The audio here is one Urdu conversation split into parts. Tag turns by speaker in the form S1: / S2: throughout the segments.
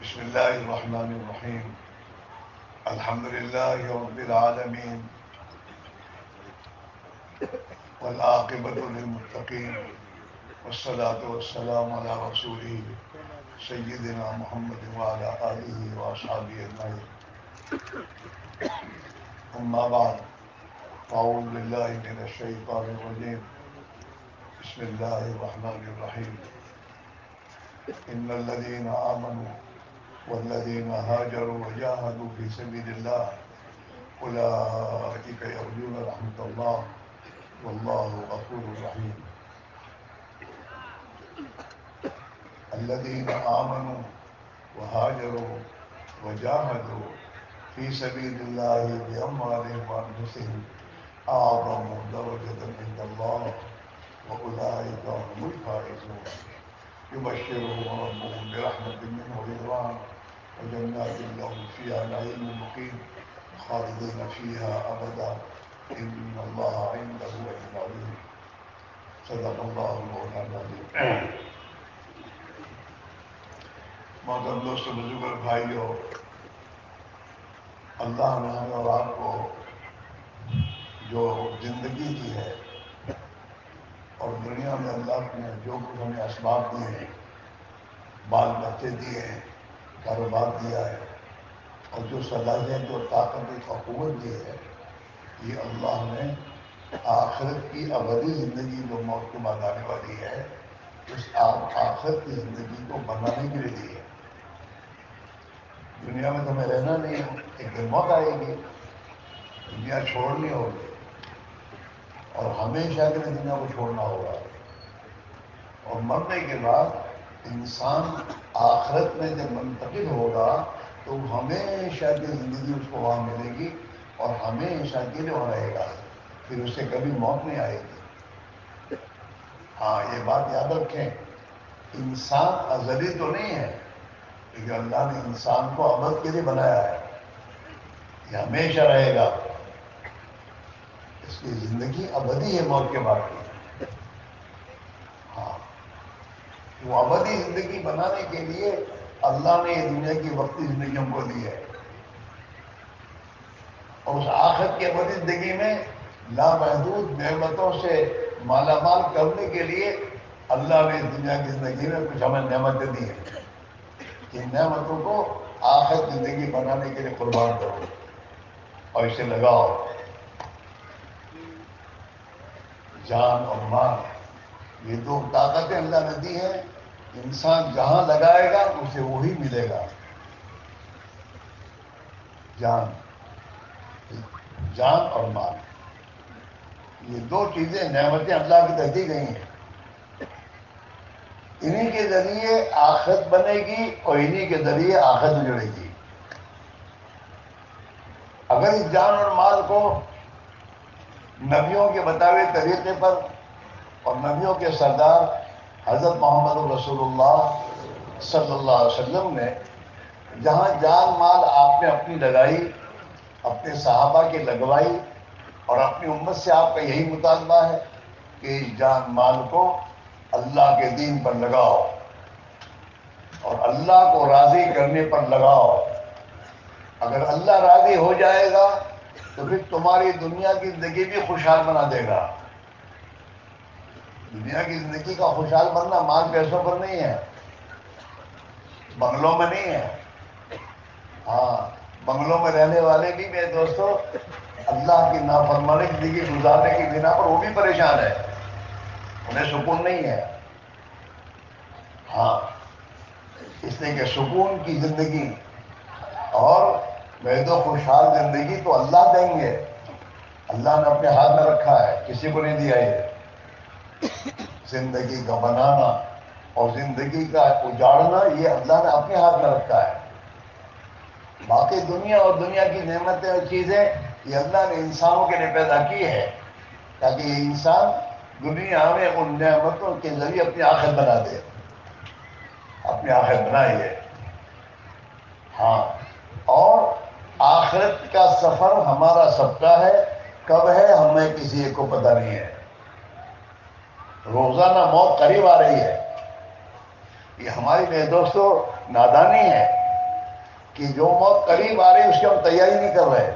S1: بسم الله الرحمن الرحيم. الحمد لله رب العالمين، والعاقبة للمتقين، والصلاة والسلام على رسوله سيدنا محمد وعلى آله وأصحابه أجمعين. أما بعد، أعوذ بالله من الشيطان الرجيم. بسم الله الرحمن الرحيم. إن الذين آمنوا والذين هاجروا وجاهدوا في سبيل الله أولئك يرجون رحمة الله والله غفور رحيم. الذين آمنوا وهاجروا وجاهدوا في سبيل الله بأموالهم وأنفسهم أعظم درجة عند الله وأولئك هم الفائزون. يبشرهم ربهم برحمة منه ورضوان وجنات لهم فيها نعيم مقيم خالدين فيها أبدا إن الله عنده أجر عظيم. صدق الله مولانا العظيم. محترم دوستو، بزرگ بھائیو، اللہ نے ہمیں اور آپ کو جو زندگی دی ہے اور دنیا میں اللہ نے جو کچھ ہمیں اسباب دیے ہیں، بال بچے دیے ہیں، کاروبار دیا ہے، اور جو صلاحیت اور طاقت اور قوت دی ہے، یہ اللہ نے آخرت کی ابدی زندگی جو موت کے بعد آنے والی ہے، اس آخرت کی زندگی کو بنانے کے لیے دی ہے۔ دنیا میں تو ہمیں رہنا نہیں ہے، ایک دن موت آئے گی، دنیا چھوڑنی ہوگی، اور ہمیشہ کے لیے دنیا کو چھوڑنا ہوگا، اور مرنے کے بعد انسان آخرت میں جب منتقل ہوگا تو ہمیشہ کی زندگی اس کو وہاں ملے گی اور ہمیشہ کے لیے وہاں رہے گا، پھر اسے کبھی موت نہیں آئے گی۔ ہاں، یہ بات یاد رکھیں، انسان ازلی تو نہیں ہے، لیکن اللہ نے انسان کو ابد کے لیے بنایا ہے، یہ ہمیشہ رہے گا، اس کی زندگی ابدی ہے موت کے بعد کی۔ ہاں، وہ ابدی زندگی بنانے کے لیے اللہ نے یہ دنیا کی وقتی زندگی ہم کو دی ہے، اور اس آخرت کی ابدی زندگی میں لامحدود نعمتوں سے مالا مال کرنے کے لیے اللہ نے اس دنیا کی زندگی میں کچھ ہمیں نعمتیں دی ہیں۔ ان نعمتوں کو آخرت زندگی بنانے کے لیے قربان کرو اور اسے لگاؤ، جان اور مال، یہ دو طاقتیں اللہ نے دی ہیں، انسان جہاں لگائے گا اسے وہی ملے گا۔ جان جان اور مال، یہ دو چیزیں نعمتیں اللہ کی طرف دی گئی ہیں، انہی کے ذریعے آخرت بنے گی اور انہی کے ذریعے آخرت جڑے گی۔ اگر اس جان اور مال کو نبیوں کے بتائے ہوئے طریقے پر اور نبیوں کے سردار حضرت محمد رسول اللہ صلی اللہ علیہ وسلم نے جہاں جان مال آپ نے اپنی لگائی، اپنے صحابہ کی لگوائی، اور اپنی امت سے آپ کا یہی مطالبہ ہے کہ اس جان مال کو اللہ کے دین پر لگاؤ اور اللہ کو راضی کرنے پر لگاؤ۔ اگر اللہ راضی ہو جائے گا تو پھر تمہاری دنیا کی زندگی بھی خوشحال بنا دے گا۔ دنیا کی زندگی کا خوشحال بننا مال پیسوں پر نہیں ہے، بنگلوں میں نہیں ہے۔ ہاں، بنگلوں میں رہنے والے بھی میرے دوستو اللہ کی نافرمانی زندگی گزارنے کی بنا پر وہ بھی پریشان ہے، انہیں سکون نہیں ہے۔ ہاں، اس لیے کہ سکون کی زندگی اور میرے خوشحال زندگی تو اللہ دیں گے، اللہ نے اپنے ہاتھ میں رکھا ہے، کسی کو نہیں دیا یہ۔ زندگی کا بنانا اور زندگی کا اجاڑنا یہ اللہ نے اپنے ہاتھ میں رکھا ہے۔ باقی دنیا اور دنیا کی نعمتیں اور چیزیں یہ اللہ نے انسانوں کے لیے پیدا کی ہے، تاکہ یہ انسان دنیا میں ان نعمتوں کے ذریعے اپنی آخرت بنا دے، اپنی آخرت بنائی ہے۔ ہاں، اور آخرت کا سفر ہمارا سب کا ہے، کب ہے ہمیں کسی ایک کو پتہ نہیں ہے۔ روزانہ موت قریب آ رہی ہے، یہ ہماری میرے دوستو نادانی ہے کہ جو موت قریب آ رہی اس کی ہم تیاری نہیں کر رہے،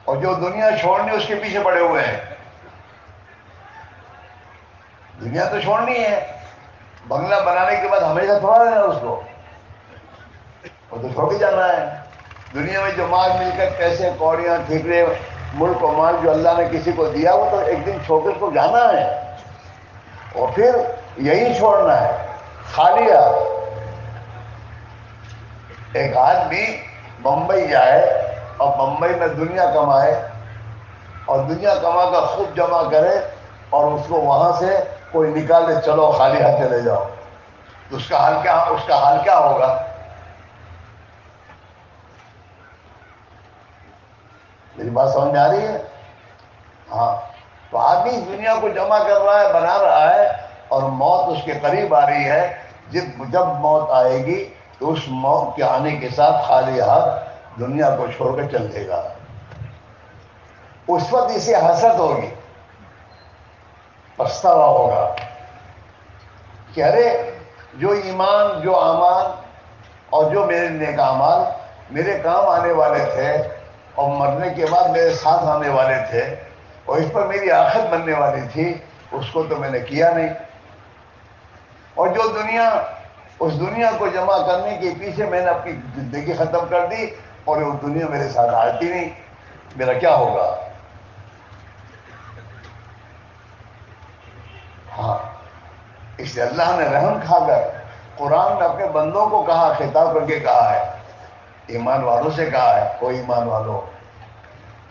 S1: اور جو دنیا چھوڑنی اس کے پیچھے پڑے ہوئے ہیں۔ دنیا تو چھوڑنی ہے، بنگلہ بنانے کے بعد ہمیشہ تھوڑا رہنا اس کو، وہ تو چھوڑ کے جانا ہے۔ دنیا میں جو مال مل کر پیسے کوڑیاں ٹھیکرے ملک و مال جو اللہ نے کسی کو دیا وہ تو ایک دن چھوڑ کے اس کو جانا ہے، اور پھر یہی چھوڑنا ہے خالی ہاتھ۔ ایک آدمی بمبئی جائے اور بمبئی میں دنیا کمائے اور دنیا کما کر خوب جمع کرے اور اس کو وہاں سے کوئی نکال دے چلو خالی ہاتھ چلے جاؤ، تو اس کا حال کیا ہوگا؟ میری بات سمجھ میں آ رہی ہے؟ ہاں، تو آدمی دنیا کو جمع کر رہا ہے، بنا رہا ہے، اور موت اس کے قریب آ رہی ہے۔ جب موت آئے گی تو اس موت کے آنے کے ساتھ خالی ہاتھ دنیا کو چھوڑ کر چل دے گا۔ اس وقت اسے حسرت ہوگی، پچھتاوا ہوگا کہ ارے جو ایمان، جو اعمال اور جو میرے نیک اعمال میرے کام آنے والے تھے اور مرنے کے بعد میرے ساتھ آنے والے تھے اور اس پر میری آخرت بننے والی تھی، اس کو تو میں نے کیا نہیں۔ اور جو دنیا، اس دنیا کو جمع کرنے کے پیچھے میں نے اپنی زندگی ختم کر دی اور وہ دنیا میرے ساتھ آتی نہیں، میرا کیا ہوگا؟ ہاں، اس لیے اللہ نے رحم کھا کر قرآن میں اپنے بندوں کو کہا، خطاب کر کے کہا ہے، ایمان والوں سے کہا ہے، او ایمان والو،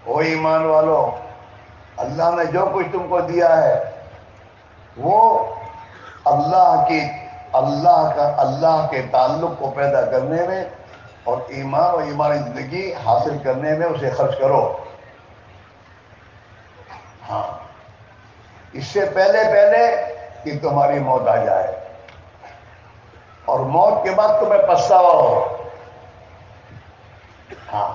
S1: او ایمان والو، اللہ نے جو کچھ تم کو دیا ہے وہ اللہ کے تعلق کو پیدا کرنے میں اور ایمان اور ایمانی زندگی حاصل کرنے میں اسے خرچ کرو۔ ہاں، اس سے پہلے کہ تمہاری موت آ جائے اور موت کے بعد تمہیں پچھتاوا ہو۔ ہاں،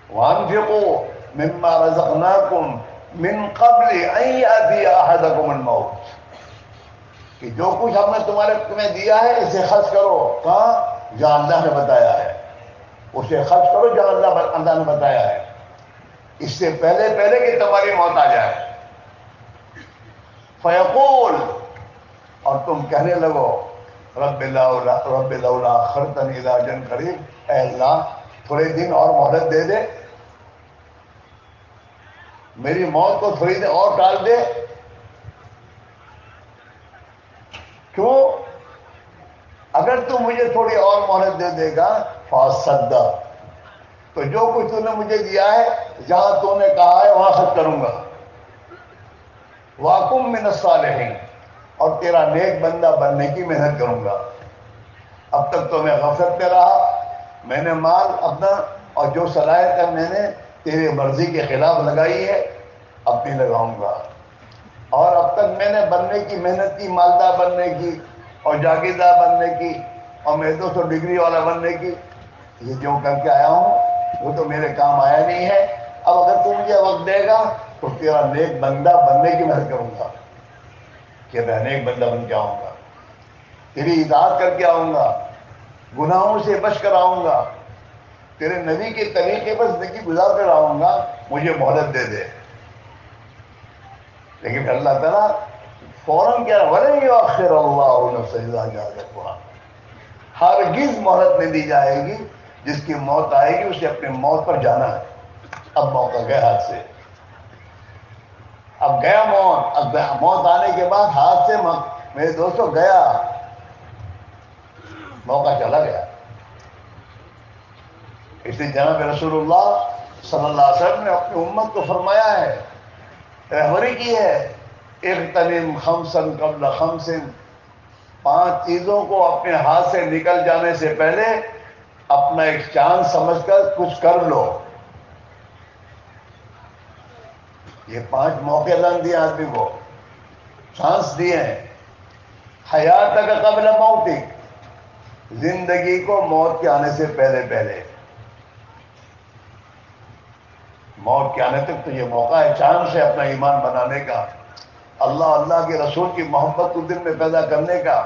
S1: وَأَنفِقُوا مِمَّا رَزَقْنَاكُمْ مِنْ قَبْلِ أَنْ يَأْتِيَ أَحَدَكُمُ الْمَوْتُ، کہ جو کچھ ہم نے تمہیں دیا ہے اسے خرچ کرو۔ کہاں؟ جہاں اللہ نے بتایا ہے، اسے خرچ کرو جہاں اللہ نے بتایا ہے، اس سے پہلے کہ تمہاری موت آ جائے۔ فیقول، اور تم کہنے لگو، رب لولا اخرتنی الی اجل قریب، اے اللہ تھوڑے دن اور مہلت دے دے، میری موت کو تھوڑی دن اور ٹال دے۔ کیوں؟ اگر تو مجھے تھوڑی اور مہلت دے دے گا فاصدق، تو جو کچھ تو نے مجھے دیا ہے جہاں تو نے کہا ہے وہاں خرچ کروں گا، واقم من الصالحین، اور تیرا نیک بندہ بننے کی محنت کروں گا۔ اب تک تو میں غفلت پہ رہا، میں نے مال اپنا اور جو صلاحیت ہے میں نے تیری مرضی کے خلاف لگائی ہے، اب نہیں لگاؤں گا۔ اور اب تک میں نے بننے کی محنت کی، مالدار بننے کی اور جاگیردار بننے کی اور میں 200 ڈگری والا بننے کی، یہ جو کر کے آیا ہوں وہ تو میرے کام آیا نہیں ہے۔ اب اگر تو مجھے وقت دے گا تو تیرا نیک بندہ بننے کی محنت کروں گا کہ میں نیک بندہ بن کے آؤں گا، تیری اطاعت کر کے آؤں گا، گناہوں سے بچ کر آؤں گا، تیرے نبی کے طریقے پر زندگی گزار کر آؤں گا، مجھے مہلت دے دے۔ لیکن پھر اللہ تعالیٰ فوراً کیا وَلَن يُؤَخِّرَ اللَّهُ نَفْسًا إِذَا جَاءَ أَجَلُهَا، ہرگز مہلت نہیں دی جائے گی، جس کی موت آئے گی اسے اپنے موت پر جانا ہے۔ اب موقع گیا ہاتھ سے، اب گیا موت، اب موت آنے کے بعد ہاتھ سے میرے دوستوں گیا، موقع چلا گیا۔ اس لیے جناب رسول اللہ صلی اللہ علیہ وسلم نے اپنی امت کو فرمایا ہے، رہبری کی ہے، اغتنم خمسا قبل خمس، 5 چیزوں کو اپنے ہاتھ سے نکل جانے سے پہلے اپنا ایک چاند سمجھ کر کچھ کر لو۔ یہ 5 موقع اللہ دیے آدمی کو، چانس دیے ہیں۔ حیاتک قبل موتک، زندگی کو موت کے آنے سے پہلے، موت کے آنے تک تو یہ موقع ہے چاند سے اپنا ایمان بنانے کا، اللہ کے رسول کی محبت کو دل میں پیدا کرنے کا،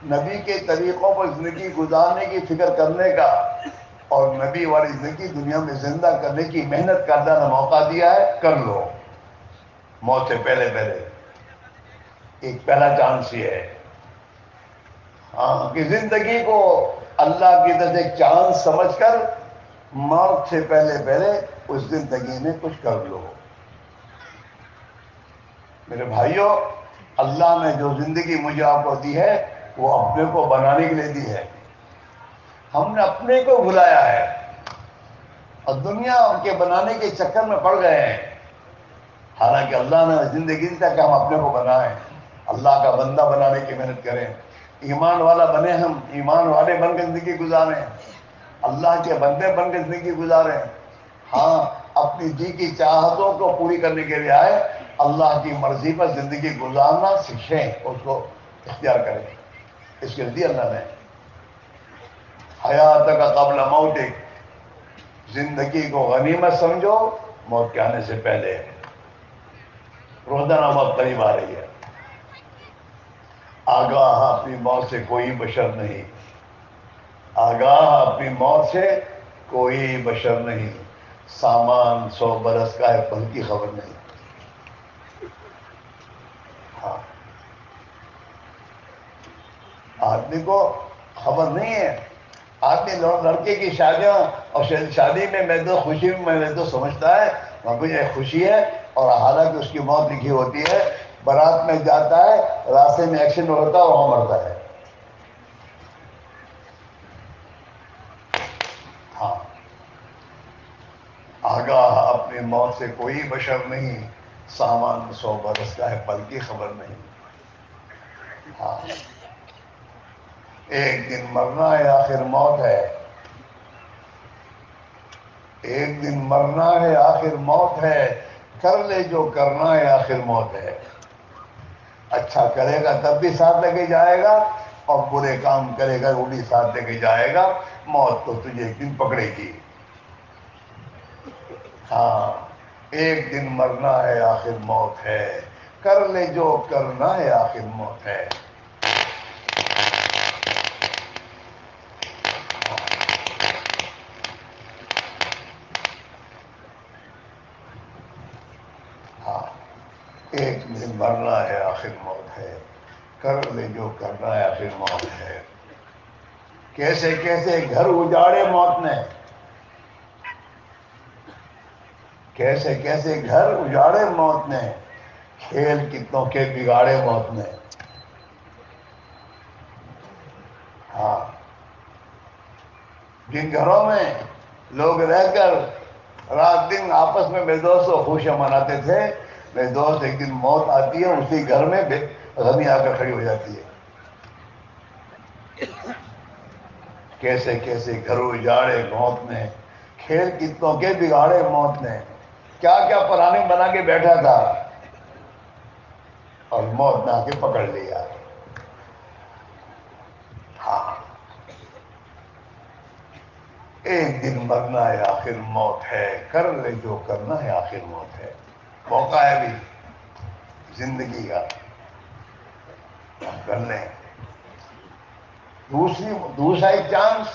S1: نبی کے طریقوں پر زندگی گزارنے کی فکر کرنے کا اور نبی والی زندگی دنیا میں زندہ کرنے کی محنت کا اللہ نے موقع دیا ہے، کر لو موت سے پہلے پہلے۔ ایک پہلا چانس یہ ہے ہاں کہ زندگی کو اللہ کی طرف سے ایک چانس سمجھ کر موت سے پہلے پہلے اس زندگی میں کچھ کر لو۔ میرے بھائیوں، اللہ نے جو زندگی مجھے آپ کو دی ہے وہ اپنے کو بنانے کے لیے دی ہے۔ ہم نے اپنے کو بھلایا ہے اور دنیا کے بنانے کے چکر میں پڑ گئے ہیں، حالانکہ اللہ نے زندگی دی تک ہم اپنے کو بنائیں، اللہ کا بندہ بنانے کی محنت کریں، ایمان والا بنے، ہم ایمان والے بن کے زندگی گزاریں، اللہ کے بندے بن کے زندگی گزاریں۔ ہاں، اپنی جی کی چاہتوں کو پوری کرنے کے لیے آئے، اللہ کی مرضی پر زندگی گزارنا سیکھیں، اس کو اختیار کریں۔ اس کے لیے اللہ نے حیات کا قبل موتک، زندگی کو غنیمت سمجھو موت کے آنے سے پہلے۔ روزانہ موت قریب آ رہی ہے، آگاہ اپنی موت سے کوئی بشر نہیں، آگاہ اپنی موت سے کوئی بشر نہیں، سامان 100 برس کا ہے، پل کی خبر نہیں۔ ہاں، آدمی کو خبر نہیں ہے، آدمی لڑکے کی شادیاں اور شادی میں تو خوشی میں تو سمجھتا ہے مجھے خوشی ہے، اور حالانکہ اس کی موت لکھی ہوتی ہے، بارات میں جاتا ہے، راستے میں ایکسیڈنٹ ہوتا ہے، وہاں مرتا ہے۔ ہاں، آگاہ اپنی موت سے کوئی بشر نہیں، سامان 100 برس کا ہے، پل کی خبر نہیں۔ ہاں، ایک دن مرنا ہے، آخر موت ہے، ایک دن مرنا ہے، آخر موت ہے، کر لے جو کرنا ہے، آخر موت ہے۔ اچھا کرے گا تب بھی ساتھ لے کے جائے گا، اور برے کام کرے گا وہ بھی ساتھ لے کے جائے گا، موت تو تجھے ایک دن پکڑے گی۔ ہاں، ایک دن مرنا ہے، آخر موت ہے، کر لے جو کرنا ہے، آخر موت ہے۔ ہاں، ایک دن مرنا ہے، آخر موت ہے، کر لے جو کرنا ہے، آخر موت ہے۔ کیسے کیسے گھر اجاڑے موت نے، کیسے کیسے گھر اجاڑے موت نے، کھیل کتنوں کے بگاڑے موت نے۔ ہاں، جن گھروں میں لوگ رہ کر رات دن آپس میں میرے دوست خوشیاں مناتے تھے، میرے دوست ایک دن موت آتی ہے، اسی گھر میں غمی آ کر کھڑی ہو جاتی ہے۔ کیسے کیسے گھر اجاڑے موت نے، کھیل کتنوں کے بگاڑے موت نے، کیا کیا پلاننگ بنا کے بیٹھا تھا اور موت نے آ کے پکڑ لیا۔ ہاں، ایک دن مرنا ہے، آخر موت ہے، کر لے جو کرنا ہے، آخر موت ہے۔ موقع ہے بھی زندگی کا، کر لیں۔ دوسرا ایک چانس،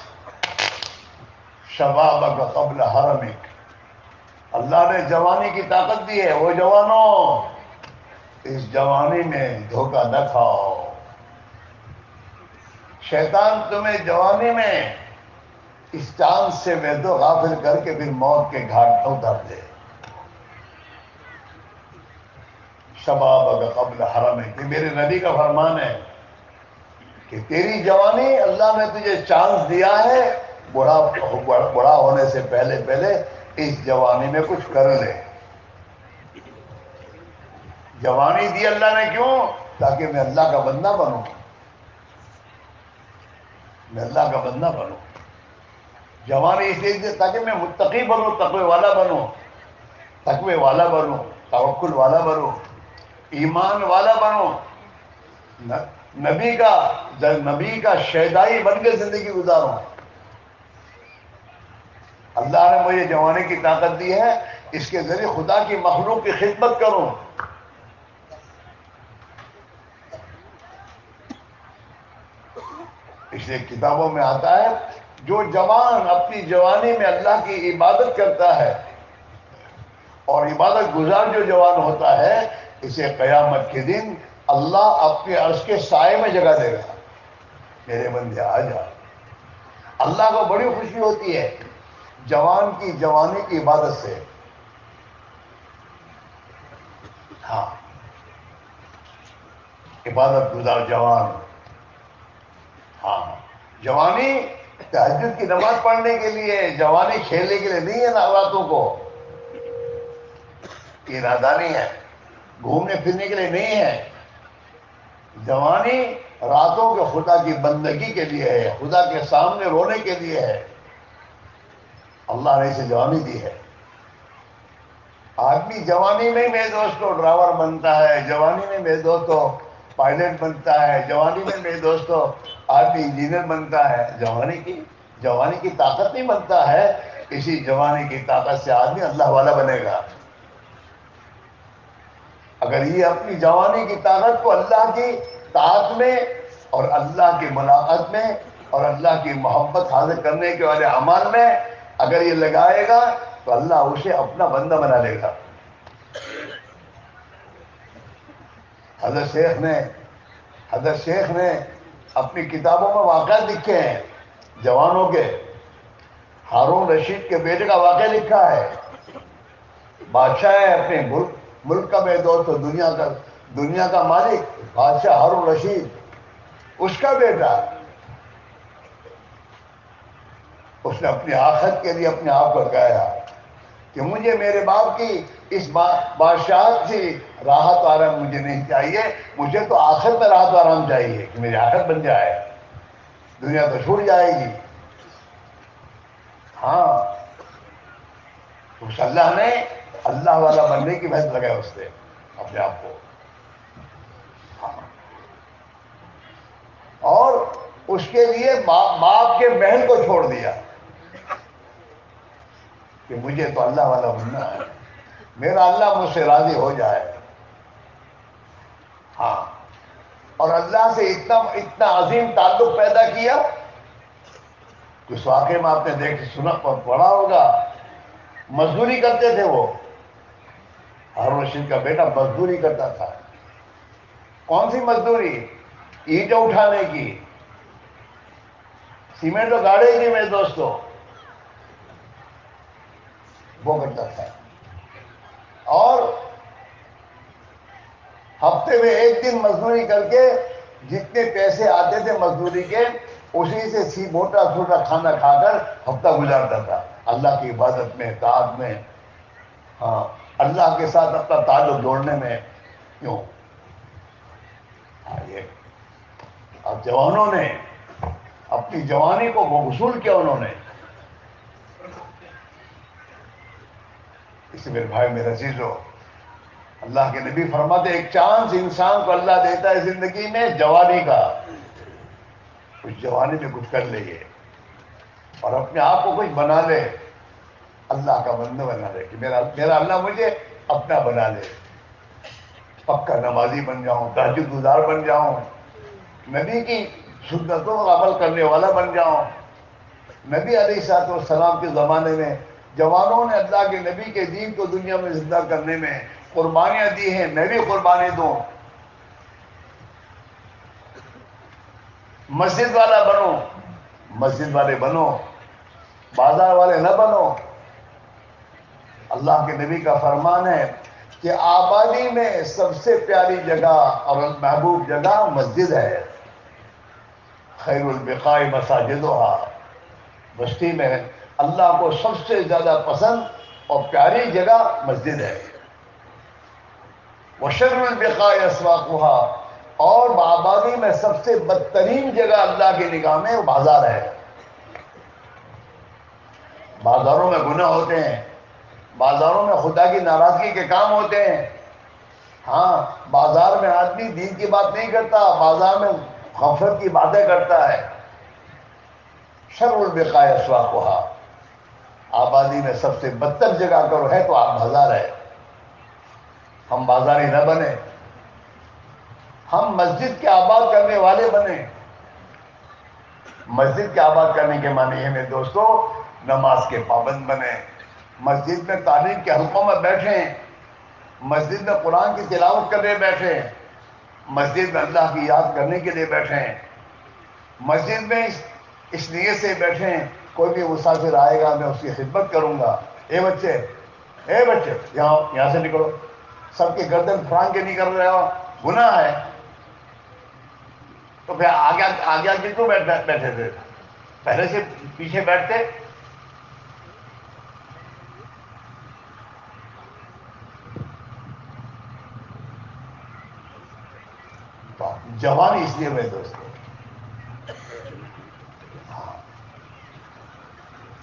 S1: شبابک قبل حرمک، اللہ نے جوانی کی طاقت دی ہے، وہ جوانوں اس جوانی میں دھوکہ نہ کھاؤ، شیطان تمہیں جوانی میں اس چانس سے میں تو غافل کر کے پھر موت کے گھاٹ نہ اتار دے۔ شبابک قبل حرمک، یہ میرے نبی کا فرمان ہے کہ تیری جوانی اللہ نے تجھے چانس دیا ہے، بڑا ہونے سے پہلے پہلے اس جوانی میں کچھ کر لے۔ جوانی دی اللہ نے کیوں؟ تاکہ میں اللہ کا بندہ بنوں، میں اللہ کا بندہ بنوں۔ جوانی اس لیے دی تاکہ میں متقی بنوں، تقوی والا بنوں، تقوی والا بنوں، توکل والا بنوں، ایمان والا بنوں، نبی کا شیدائی بن کے زندگی گزاروں۔ اللہ نے مجھے جوانی کی طاقت دی ہے، اس کے ذریعے خدا کی مخلوق کی خدمت کروں۔ اس لیے کتابوں میں آتا ہے جو جوان اپنی جوانی میں اللہ کی عبادت کرتا ہے اور عبادت گزار جو جوان ہوتا ہے اسے قیامت کے دن اللہ اپنے عرش کے سائے میں جگہ دے گا. میرے بندے آ جا. اللہ کو بڑی خوشی ہوتی ہے جوان کی جوانی کی عبادت سے. ہاں عبادت گزار جوان. ہاں جوانی تہجد کی نماز پڑھنے کے لیے، جوانی کھیلنے کے لیے نہیں ہے نا راتوں کو. یہ نادانی ہے. گھومنے پھرنے کے لیے نہیں ہے. جوانی راتوں کے خدا کی بندگی کے لیے ہے، خدا کے سامنے رونے کے لیے ہے. اللہ نے اسے جوانی دی ہے. آدمی جوانی میں میرے دوستوں ڈرائیور بنتا ہے، جوانی میں میرے دوستوں پائلٹ بنتا ہے، جوانی میں میرے دوستوں آدمی انجینئر بنتا ہے. جوانی کی طاقت نہیں بنتا ہے. اسی جوانی کی طاقت سے آدمی اللہ والا بنے گا. اگر یہ اپنی جوانی کی طاقت کو اللہ کی طاعت میں اور اللہ کی ملاقات میں اور اللہ کی محبت حاصل کرنے کے والے اعمال میں اگر یہ لگائے گا تو اللہ اسے اپنا بندہ بنا لے گا. حضرت شیخ نے اپنی کتابوں میں واقعات لکھے ہیں جوانوں کے. ہارون رشید کے بیٹے کا واقعہ لکھا ہے. بادشاہ ہے اپنے ملک کا میرے دوست، دنیا کا مالک بادشاہ ہارون رشید، اس کا بیٹا. اس نے اپنی آخرت کے لیے اپنے آپ کو لگایا کہ مجھے میرے باپ کی اس بادشاہت سے راحت و آرام مجھے نہیں چاہیے، مجھے تو آخرت میں راحت و آرام چاہیے کہ میری آخرت بن جائے. دنیا تو چھوٹ جائے گی. ہاں اس اللہ نے اللہ والا بننے کی محنت لگایا اس نے اپنے آپ کو. ہاں. اور اس کے لیے باپ کے محل کو چھوڑ دیا کہ مجھے تو اللہ والا بننا ہے، میرا اللہ مجھ سے راضی ہو جائے. ہاں. اور اللہ سے اتنا عظیم تعلق پیدا کیا کہ اس واقعے میں آپ نے سنا پڑھا ہوگا. مزدوری کرتے تھے وہ. ہارون رشید کا بیٹا مزدوری کرتا تھا. کون سی مزدوری؟ اینٹیں اٹھانے کی. سیمنٹ تو گاڑے ہی نہیں میرے دوستوں. وہ کرتا تھا. اور ہفتے میں ایک دن مزدوری کر کے جتنے پیسے آتے تھے مزدوری کے اسی سے موٹا چھوٹا کھانا کھا کر ہفتہ گزارتا تھا اللہ کی عبادت میں، طاعت میں. ہاں اللہ کے ساتھ اپنا تعلق جوڑنے میں. کیوں؟ اب جوانوں نے اپنی جوانی کو وصول کیا انہوں نے. اس میرے بھائی میرے عزیزو، اللہ کے نبی فرماتے ایک چانس انسان کو اللہ دیتا ہے زندگی میں جوانی کا. اس جوانی میں کچھ کر لے اور اپنے آپ کو کچھ بنا لے، اللہ کا بندہ بنا لے کہ میرا اللہ مجھے اپنا بنا لے. پکا نمازی بن جاؤں، تہجد گزار بن جاؤں، نبی کی سنتوں کا عمل کرنے والا بن جاؤں. نبی علیہ الصلوۃ والسلام کے زمانے میں جوانوں نے اللہ کے نبی کے دین کو دنیا میں زندہ کرنے میں قربانیاں دی ہیں. میں بھی قربانی دوں. مسجد والا بنو، مسجد والے بنو، بازار والے نہ بنو. اللہ کے نبی کا فرمان ہے کہ آبادی میں سب سے پیاری جگہ اور محبوب جگہ مسجد ہے. خیر البقاء مساجدھا. بستی میں اللہ کو سب سے زیادہ پسند اور پیاری جگہ مسجد ہے. وشر البقاء اسواقھا. اور آبادی میں سب سے بدترین جگہ اللہ کی نگاہ میں وہ بازار ہے. بازاروں میں گناہ ہوتے ہیں، بازاروں میں خدا کی ناراضگی کے کام ہوتے ہیں. ہاں بازار میں آدمی دین کی بات نہیں کرتا، بازار میں غفلت کی باتیں کرتا ہے. شر البقاء اسواقھا. آبادی میں سب سے بدتر جگہ کرو ہے تو آپ بازار ہے. ہم بازاری نہ بنے، ہم مسجد کے آباد کرنے والے بنے. مسجد کے آباد کرنے کے معنی ہے میرے دوستوں، نماز کے پابند بنے، مسجد میں تعلیم کے حلقوں میں بیٹھیں، مسجد میں قرآن کی تلاوت کرنے بیٹھیں، مسجد میں اللہ کی یاد کرنے کے لیے بیٹھیں، مسجد میں اس نیت سے بیٹھیں کوئی بھی مسافر آئے گا میں اس کی خدمت کروں گا۔ اے بچے یہاں سے نکلو، سب کے گردن پھران کے نہیں کر رہے ہو، گناہ ہے۔ تو پھر آگے کیوں بیٹھے تھے؟ پہلے سے پیچھے بیٹھتے۔ جوانی اس لیے میں دوستوں،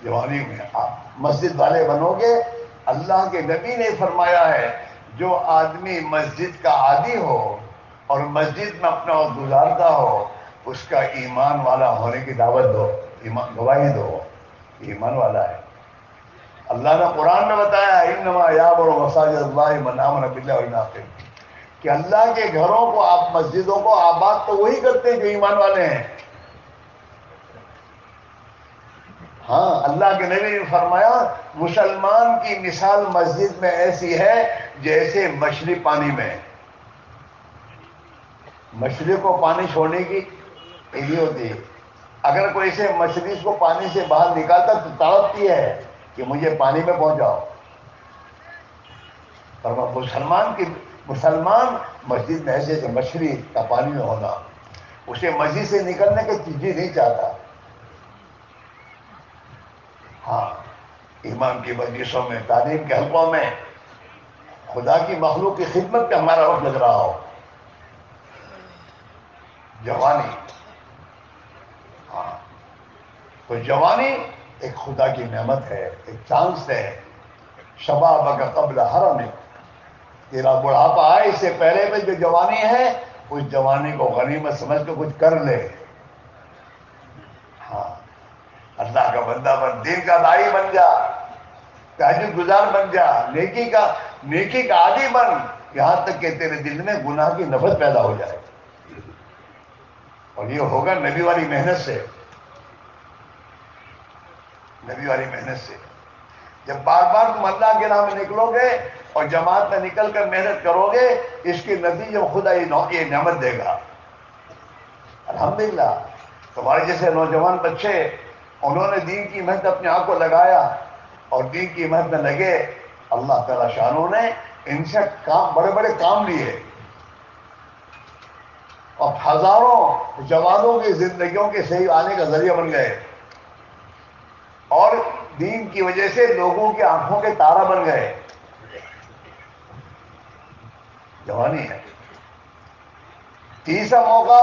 S1: جوانی میں آپ مسجد والے بنو گے۔ اللہ کے نبی نے فرمایا ہے جو آدمی مسجد کا عادی ہو اور مسجد میں اپنا وقت گزارتا ہو اس کا ایمان والا ہونے کی دعوت دو، گواہی دو، ایمان والا ہے۔ اللہ نے قرآن میں بتایا انما یعمر مساجد اللہ من آمن باللہ والآخر، کہ اللہ کے گھروں کو، آپ مسجدوں کو آباد تو وہی کرتے ہیں جو ایمان والے ہیں۔ ہاں، اللہ کے نبی نے فرمایا مسلمان کی مثال مسجد میں ایسی ہے جیسے مچھلی پانی میں۔ مچھلی کو پانی چھوڑنے کی یہ ہوتی ہے، اگر کوئی سے مچھلی کو پانی سے باہر نکالتا تو تڑپتی ہے کہ مجھے پانی میں پہنچاؤ۔ مسلمان مسجد میں ایسے کہ مچھلی کا پانی میں ہونا، اسے مسجد سے نکلنے کی چیز نہیں چاہتا۔ ہاں، ایمان کی مجلسوں میں، تعلیم کے حلقوں میں، خدا کی مخلوق کی خدمت پہ ہمارا وقت لگ رہا ہو۔ جوانی، ہاں، تو جوانی ایک خدا کی نعمت ہے، ایک چانس ہے۔ شبابک قبل حرمک، تیرا بڑھاپا آئے اس سے پہلے میں جو جوانی ہے اس جوانی کو غنیمت سمجھ کے کچھ کر لے۔ ہاں، اللہ کا بندہ بن، دین کا داعی بن جا، تہجد گزار بن جا، نیکی کا عادی بن، یہاں تک کہ تیرے دل میں گناہ کی نفرت پیدا ہو جائے۔ اور یہ ہوگا نبی والی محنت سے، نبی والی محنت سے۔ جب بار بار تم اللہ کے راہ میں نکلو گے اور جماعت میں نکل کر محنت کرو گے، اس کے نتیجے خدا یہ نعمت دے گا۔ الحمدللہ تمہارے جیسے نوجوان بچے، انہوں نے دین کی محنت اپنے آپ کو لگایا اور دین کی محنت میں لگے، اللہ تعالی شانوں نے ان سے بڑے بڑے کام لیے اور ہزاروں جوانوں کی زندگیوں کے صحیح آنے کا ذریعہ بن گئے، اور دین کی وجہ سے لوگوں کی آنکھوں کے تارا بن گئے۔ جوانی ہے، تیسرا موقع،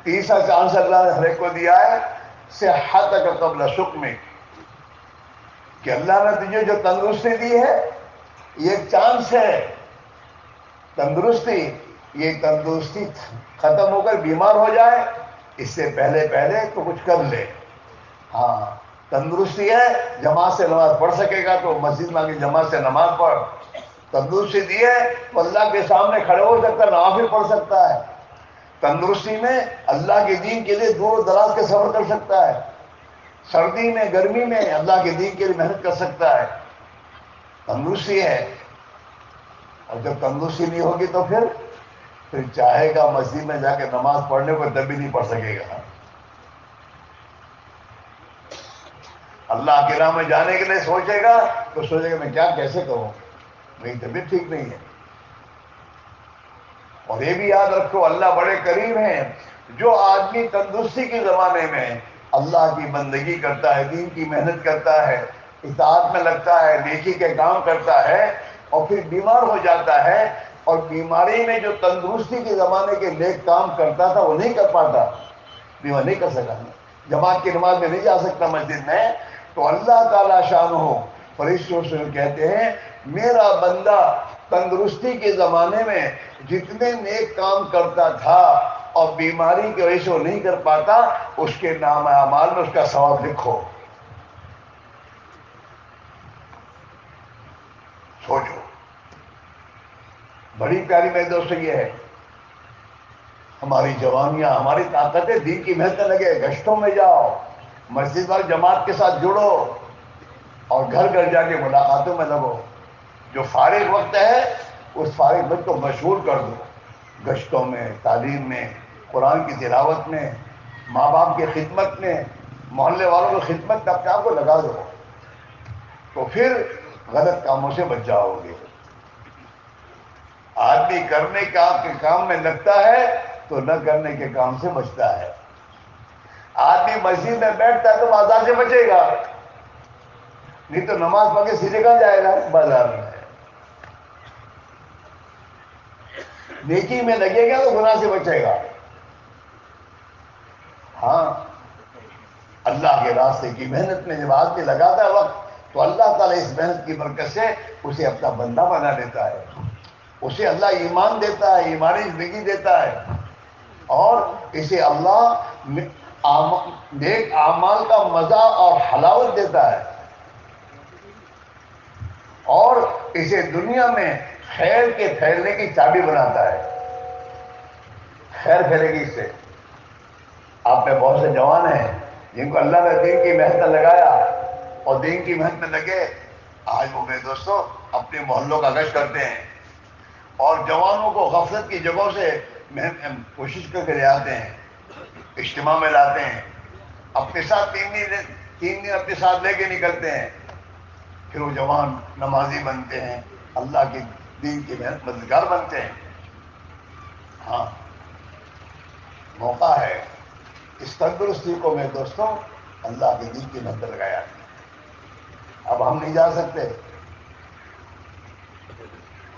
S1: تیسرا چانس اللہ نے ہر ایک کو دیا ہے، صحتک قبل سقمک، کہ اللہ نے تجھے جو تندرستی دی ہے یہ ایک چانس ہے۔ تندرستی، یہ تندرستی ختم ہو کر بیمار ہو جائے اس سے پہلے تو کچھ کر لے۔ ہاں، تندرستی ہے، جماعت سے نماز پڑھ سکے گا تو مسجد میں آ کے جماعت سے نماز پڑھ۔ تندرستی دی ہے تو اللہ کے سامنے کھڑے ہو سکتا ہے، نوافل پڑھ سکتا ہے۔ تندرستی میں اللہ کے دین کے لیے دور دراز کے سفر کر سکتا ہے، سردی میں گرمی میں اللہ کے دین کے لیے محنت کر سکتا ہے۔ تندرستی ہے، اور جب تندرستی نہیں ہوگی تو پھر چاہے گا مسجد میں جا کے نماز پڑھنے کو تب بھی نہیں پڑھ سکے گا۔ اللہ کے راہ میں جانے کے لیے سوچے گا تو سوچے گا میں کیا کیسے کروں، میری طبیعت ٹھیک نہیں ہے۔ اور یہ بھی یاد رکھو اللہ بڑے قریب ہیں، جو آدمی تندرستی کے زمانے میں اللہ کی بندگی کرتا ہے، دین کی محنت کرتا ہے، اطاعت میں لگتا ہے، نیکی کے کام کرتا ہے اور پھر بیمار ہو جاتا ہے، اور بیماری میں جو تندرستی کے زمانے کے نیک کام کرتا تھا وہ نہیں کر پاتا، بیمار نہیں کر سکا، جماعت کی نماز میں نہیں جا سکتا مسجد میں، تو اللہ تعالی شان ہو فرشتوں سے کہتے ہیں میرا بندہ تندرستی کے زمانے میں جتنے نیک کام کرتا تھا اور بیماری کی وجہ سے وہ نہیں کر پاتا، اس کے نام اعمال میں اس کا ثواب لکھو۔ سوچو، بڑی پیاری میرے دوستوں یہ ہے۔ ہماری جوانیاں، ہماری طاقتیں دین کی محنت میں لگے، گشتوں میں جاؤ، مسجد وال جماعت کے ساتھ جڑو، اور گھر گھر جا کے ملاقاتوں میں لگو. جو فارغ وقت ہے اس فارغ وقت کو مشغول کر دو، گشتوں میں، تعلیم میں، قرآن کی تلاوت میں، ماں باپ کی خدمت میں، محلے والوں کی خدمت میں اپنے آپ کو لگا دو، تو پھر غلط کاموں سے بچ جاؤ گے. آدمی کرنے کا کے کام میں لگتا ہے تو نہ کرنے کے کام سے بچتا ہے. آدمی مسجد میں بیٹھتا ہے تو بازار سے بچے گا، نہیں تو نماز پڑھ کے سیدھے کہاں جائے گا؟ بازار میں. نیکی میں لگے گا تو گناہ سے بچے گا. ہاں، اللہ کے راستے کی محنت میں جب آدمی لگاتا ہے وقت تو اللہ تعالیٰ اس محنت کی برکت سے اسے اپنا بندہ بنا دیتا ہے. اسے اللہ ایمان دیتا ہے، ایمانی زندگی دیتا ہے، اور اسے اللہ نیک اعمال کا مزہ اور حلاوت دیتا ہے، اور اسے دنیا میں خیر کے پھیلنے کی چابی بناتا ہے. خیر پھیلے گی اس سے. آپ میں بہت سے جوان ہیں جن کو اللہ نے دین کی محنت میں لگایا اور دین کی محنت میں لگے، آج وہ میرے دوستوں اپنے محلوں کا گشت کرتے ہیں اور جوانوں کو غفلت کی جگہوں سے کوشش کر کے لے آتے ہیں، اجتماع میں لاتے ہیں، اپنے ساتھ تین دن اپنے ساتھ لے کے نکلتے ہیں. پھر وہ جوان نمازی بنتے ہیں، اللہ کے دین کی محنت مددگار بنتے ہیں. ہاں، موقع ہے. اس تندرستی کو میں دوستوں اللہ کے دین کی محنت لگایا. اب ہم نہیں جا سکتے،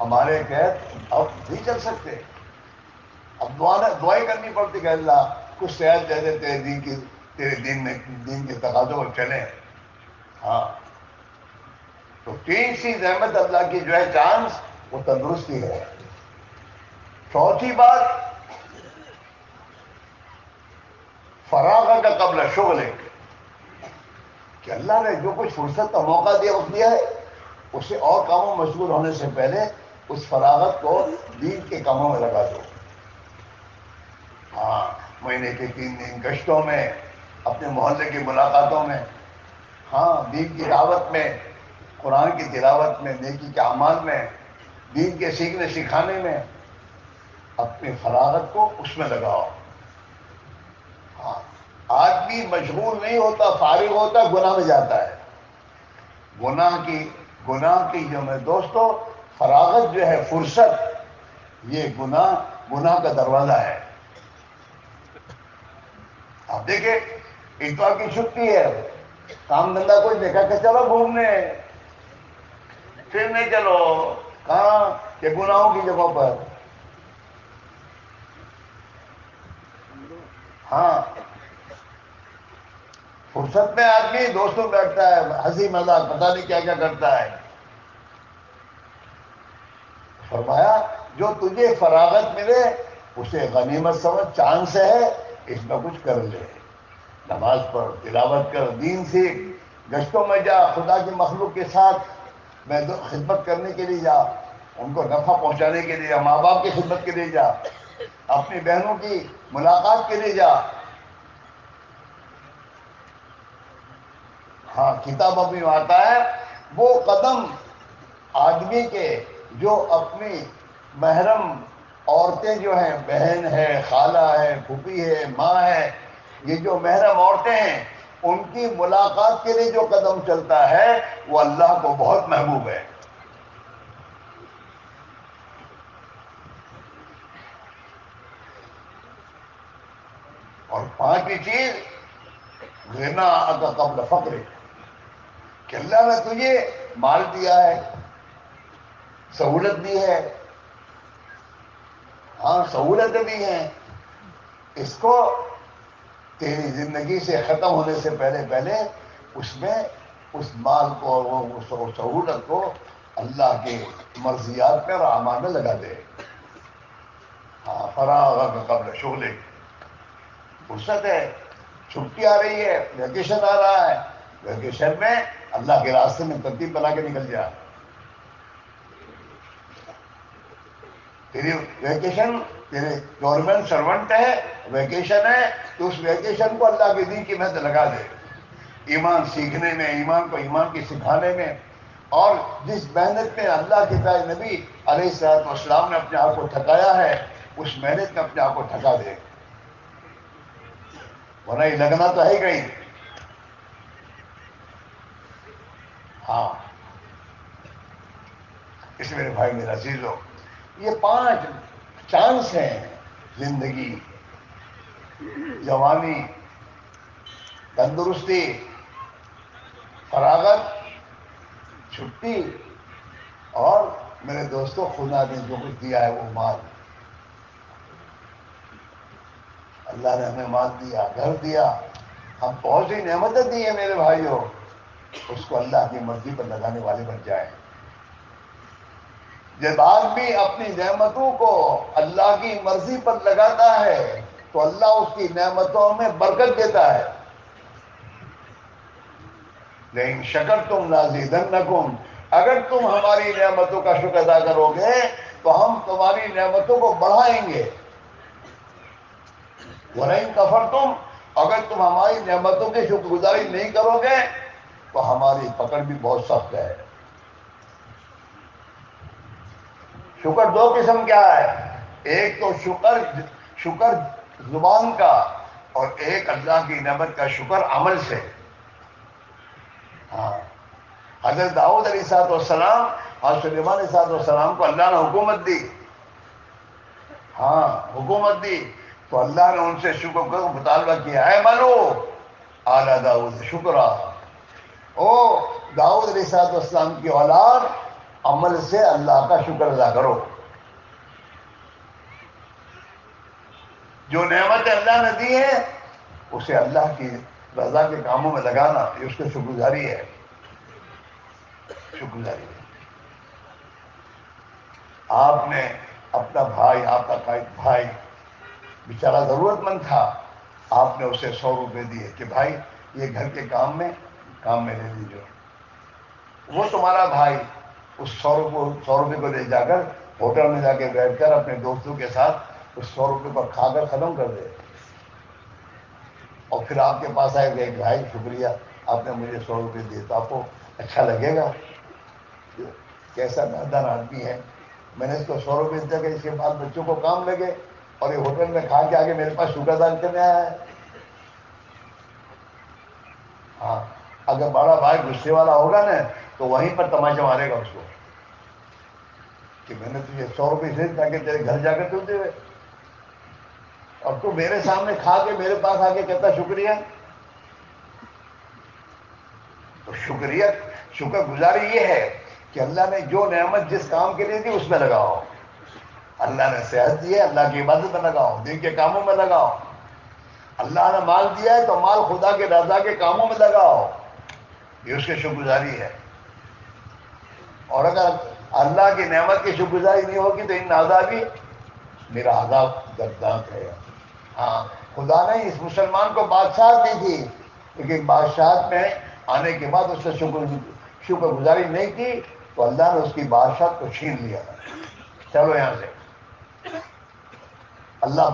S1: ہمارے قید اب نہیں چل سکتے. اب دعائیں کرنی پڑتی کہ اللہ کچھ صحت دے دے تیرے دین کے تقاضوں پر چلیں. ہاں، تو تیسری رحمت اللہ کی جو ہے چانس وہ تندرستی ہے. چوتھی بات، فراغ کا قبل شغل، کہ اللہ نے جو کچھ فرصت کا موقع دیا وقت دیا ہے اسے اور کاموں میں مشغول ہونے سے پہلے اس فراغت کو دین کے کاموں میں لگا دو. ہاں، مہینے کے 3 دن گشتوں میں، اپنے محلے کی ملاقاتوں میں، ہاں، دین کی دعوت میں، قرآن کی تلاوت میں، نیکی کے اعمال میں، دین کے سیکھنے سکھانے میں، اپنی فراغت کو اس میں لگاؤ. ہاں، آدمی مشغول نہیں ہوتا، فارغ ہوتا، گناہ میں جاتا ہے. گناہ کی جو میں دوستو فراغت جو ہے، فرصت، یہ گناہ کا دروازہ ہے. آپ دیکھیں اتوار کی چھٹی ہے، کام دھندا کوئی دیکھا کہ چلو گھومنے پھرنے چلو. کہاں؟ کہ گناہوں کی جگہوں پر. ہاں، فرصت میں آدمی دوستوں بیٹھتا ہے، ہنسی مذاق پتہ نہیں کیا کیا کرتا ہے. فرمایا جو تجھے فراغت ملے اسے غنیمت سمجھ، چانس ہے، اس میں کچھ کر لے. نماز پڑھ، تلاوت کر، دین سیکھ، گشتوں میں جا، خدا کی مخلوق کے ساتھ میں خدمت کرنے کے لیے جا، ان کو نفع پہنچانے کے لیے، ماں باپ کی خدمت کے لیے جا، اپنی بہنوں کی ملاقات کے لیے جا. ہاں، کتابوں میں آتا ہے وہ قدم آدمی کے جو اپنی محرم عورتیں جو ہیں، بہن ہے، خالہ ہے، پھوپھی ہے، ماں ہے، یہ جو محرم عورتیں ہیں ان کی ملاقات کے لیے جو قدم چلتا ہے وہ اللہ کو بہت محبوب ہے. اور 5ویں چیز، غنا کا قبل فقر، کہ اللہ نے تجھے مال دیا ہے، سہولت دی ہے. ہاں، سہولتیں بھی ہیں، اس کو تیری زندگی سے ختم ہونے سے پہلے اس میں اس مال کو اور اس سہولت کو اللہ کے مرضیات میں اور اعمال میں لگا دے. ہاں، فراغ کا قبل شغل، فرصت ہے، چھٹی آ رہی ہے، ویکیشن آ رہا ہے، ویکیشن میں اللہ کے راستے میں ترتیب بنا کے نکل جا. تیری ویکیشن تیرے گورنمنٹ سرونٹ ہے، ویکیشن ہے، تو اس ویکیشن کو اللہ کے دین کی محنت لگا دے، ایمان سیکھنے میں، ایمان کو ایمان کی سکھانے میں، اور جس محنت میں اللہ کے پیارے نبی علیہ الصلوۃ والسلام نے اپنے آپ کو تھکایا ہے، اس محنت میں اپنے آپ کو تھکا دے، ورنہ یہ لگنا تو ہے ہی کہیں۔ ہاں، اس میرے بھائی میرا عزیزو، یہ 5 چانس ہیں: زندگی، جوانی، تندرستی، فراغت، چھٹی، اور میرے دوستوں خدا نے جو کچھ دیا ہے وہ مال۔ اللہ نے ہمیں مال دیا، گھر دیا، ہم بہت سی نعمتیں دی ہیں میرے بھائیوں، اس کو اللہ کی مرضی پر لگانے والے بن جائیں۔ جب آدمی اپنی نعمتوں کو اللہ کی مرضی پر لگاتا ہے تو اللہ اس کی نعمتوں میں برکت دیتا ہے۔ لیکن شکرتم لازیدنکم، اگر تم ہماری نعمتوں کا شکر ادا کرو گے تو ہم تمہاری نعمتوں کو بڑھائیں گے، وَلَئِن کَفَرْتُمْ، اگر تم ہماری نعمتوں کی شکر گزاری نہیں کرو گے تو ہماری پکڑ بھی بہت سخت ہے۔ شکر 2 قسم کیا ہے، ایک تو شکر زبان کا، اور ایک اللہ کی نعمت کا شکر عمل سے۔ ہاں، حضرت داؤد علیہ السلام اور سلیمان علیہ السلام کو اللہ نے حکومت دی، ہاں حکومت دی، تو اللہ نے ان سے شکر کا مطالبہ کیا، اے ملو اعلیٰ داؤد شکرا، او داؤد علیہ السلام کی اولاد، عمل سے اللہ کا شکر ادا کرو۔ جو نعمتیں اللہ نے دی ہیں اسے اللہ کی رضا کے کاموں میں لگانا، یہ اس کی شکر گزاری ہے، شکر گزاری ہے۔ آپ نے اپنا بھائی، آپ کا قائد بھائی بیچارہ ضرورت مند تھا، آپ نے اسے 100 روپے دیے کہ بھائی یہ گھر کے کام میں لے لیجیے، وہ تمہارا بھائی اس 100 روپے کو لے جا کر ہوٹل میں جا کے بیٹھ کر اپنے دوستوں کے ساتھ اس 100 روپے پر کھا کر ختم کر دے، اور پھر آپ کے پاس آئے گئے کہ بھائی شکریہ آپ نے مجھے 100 روپے دیے، تو آپ کو اچھا لگے گا؟ کیسا نادان آدمی ہے، میں نے اس کو 100 روپے دیا کہ اس کے بعد بچوں کو کام لگے اور یہ ہوٹل میں کھا کے آگے میرے پاس شکر ادا کرنے آیا ہے۔ ہاں، اگر بڑا بھائی غصے والا ہوگا نا تو وہیں پر تماشا مارے گا اس کو کہ میں نے تجھے 100 روپے سے تاکہ تیرے گھر جا کر تو دے، اور تو میرے سامنے کھا کے میرے پاس آ کے کہتا شکریہ۔ تو شکر گزاری یہ ہے کہ اللہ نے جو نعمت جس کام کے لیے دی اس میں لگاؤ، اللہ نے صحت دی ہے اللہ کی عبادت میں لگاؤ، دین کے کاموں میں لگاؤ، اللہ نے مال دیا ہے تو مال خدا کے رضا کے کاموں میں لگاؤ، یہ اس کی شکر گزاری ہے۔ اور اگر اللہ کی نعمت کی شکر گزاری نہیں ہوگی تو ان عذابی، میرا عذاب دردناک ہے۔ ہاں، خدا نے اس مسلمان کو بادشاہت دی تھی، لیکن بادشاہت میں آنے کے بعد اس نے شکر گزاری نہیں کی تو اللہ نے اس کی بادشاہت کو چھین لیا۔ چلو یہاں سے، اللہ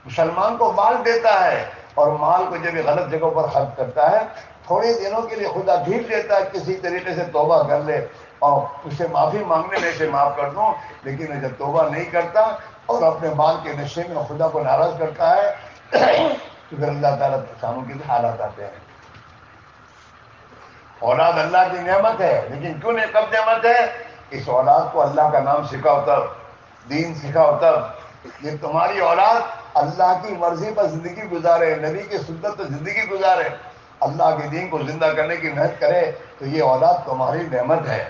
S1: مسلمان کو مال دیتا ہے، اور مال کو جب یہ غلط جگہوں پر خرچ کرتا ہے تھوڑے دنوں کے لیے خدا ڈھیل دیتا ہے، کسی طریقے سے توبہ کر لے اور اسے معافی مانگنے میں سے معاف کر دوں، لیکن جب توبہ نہیں کرتا اور اپنے مال کے نشے میں خدا کو ناراض کرتا ہے تو پھر اللہ تعالیٰ کسانوں کے لیے حالات آتے ہیں۔ اولاد اللہ کی نعمت ہے، لیکن کیوں نہیں کب نعمت ہے؟ اس اولاد کو اللہ کا نام سکھاؤ تب، دین سکھاؤ تب۔ یہ تمہاری اولاد اللہ کی مرضی پر زندگی گزارے، نبی کی سنت پر زندگی گزارے، اللہ کے دین کو زندہ کرنے کی محنت کرے، تو یہ اولاد تمہاری نعمت ہے۔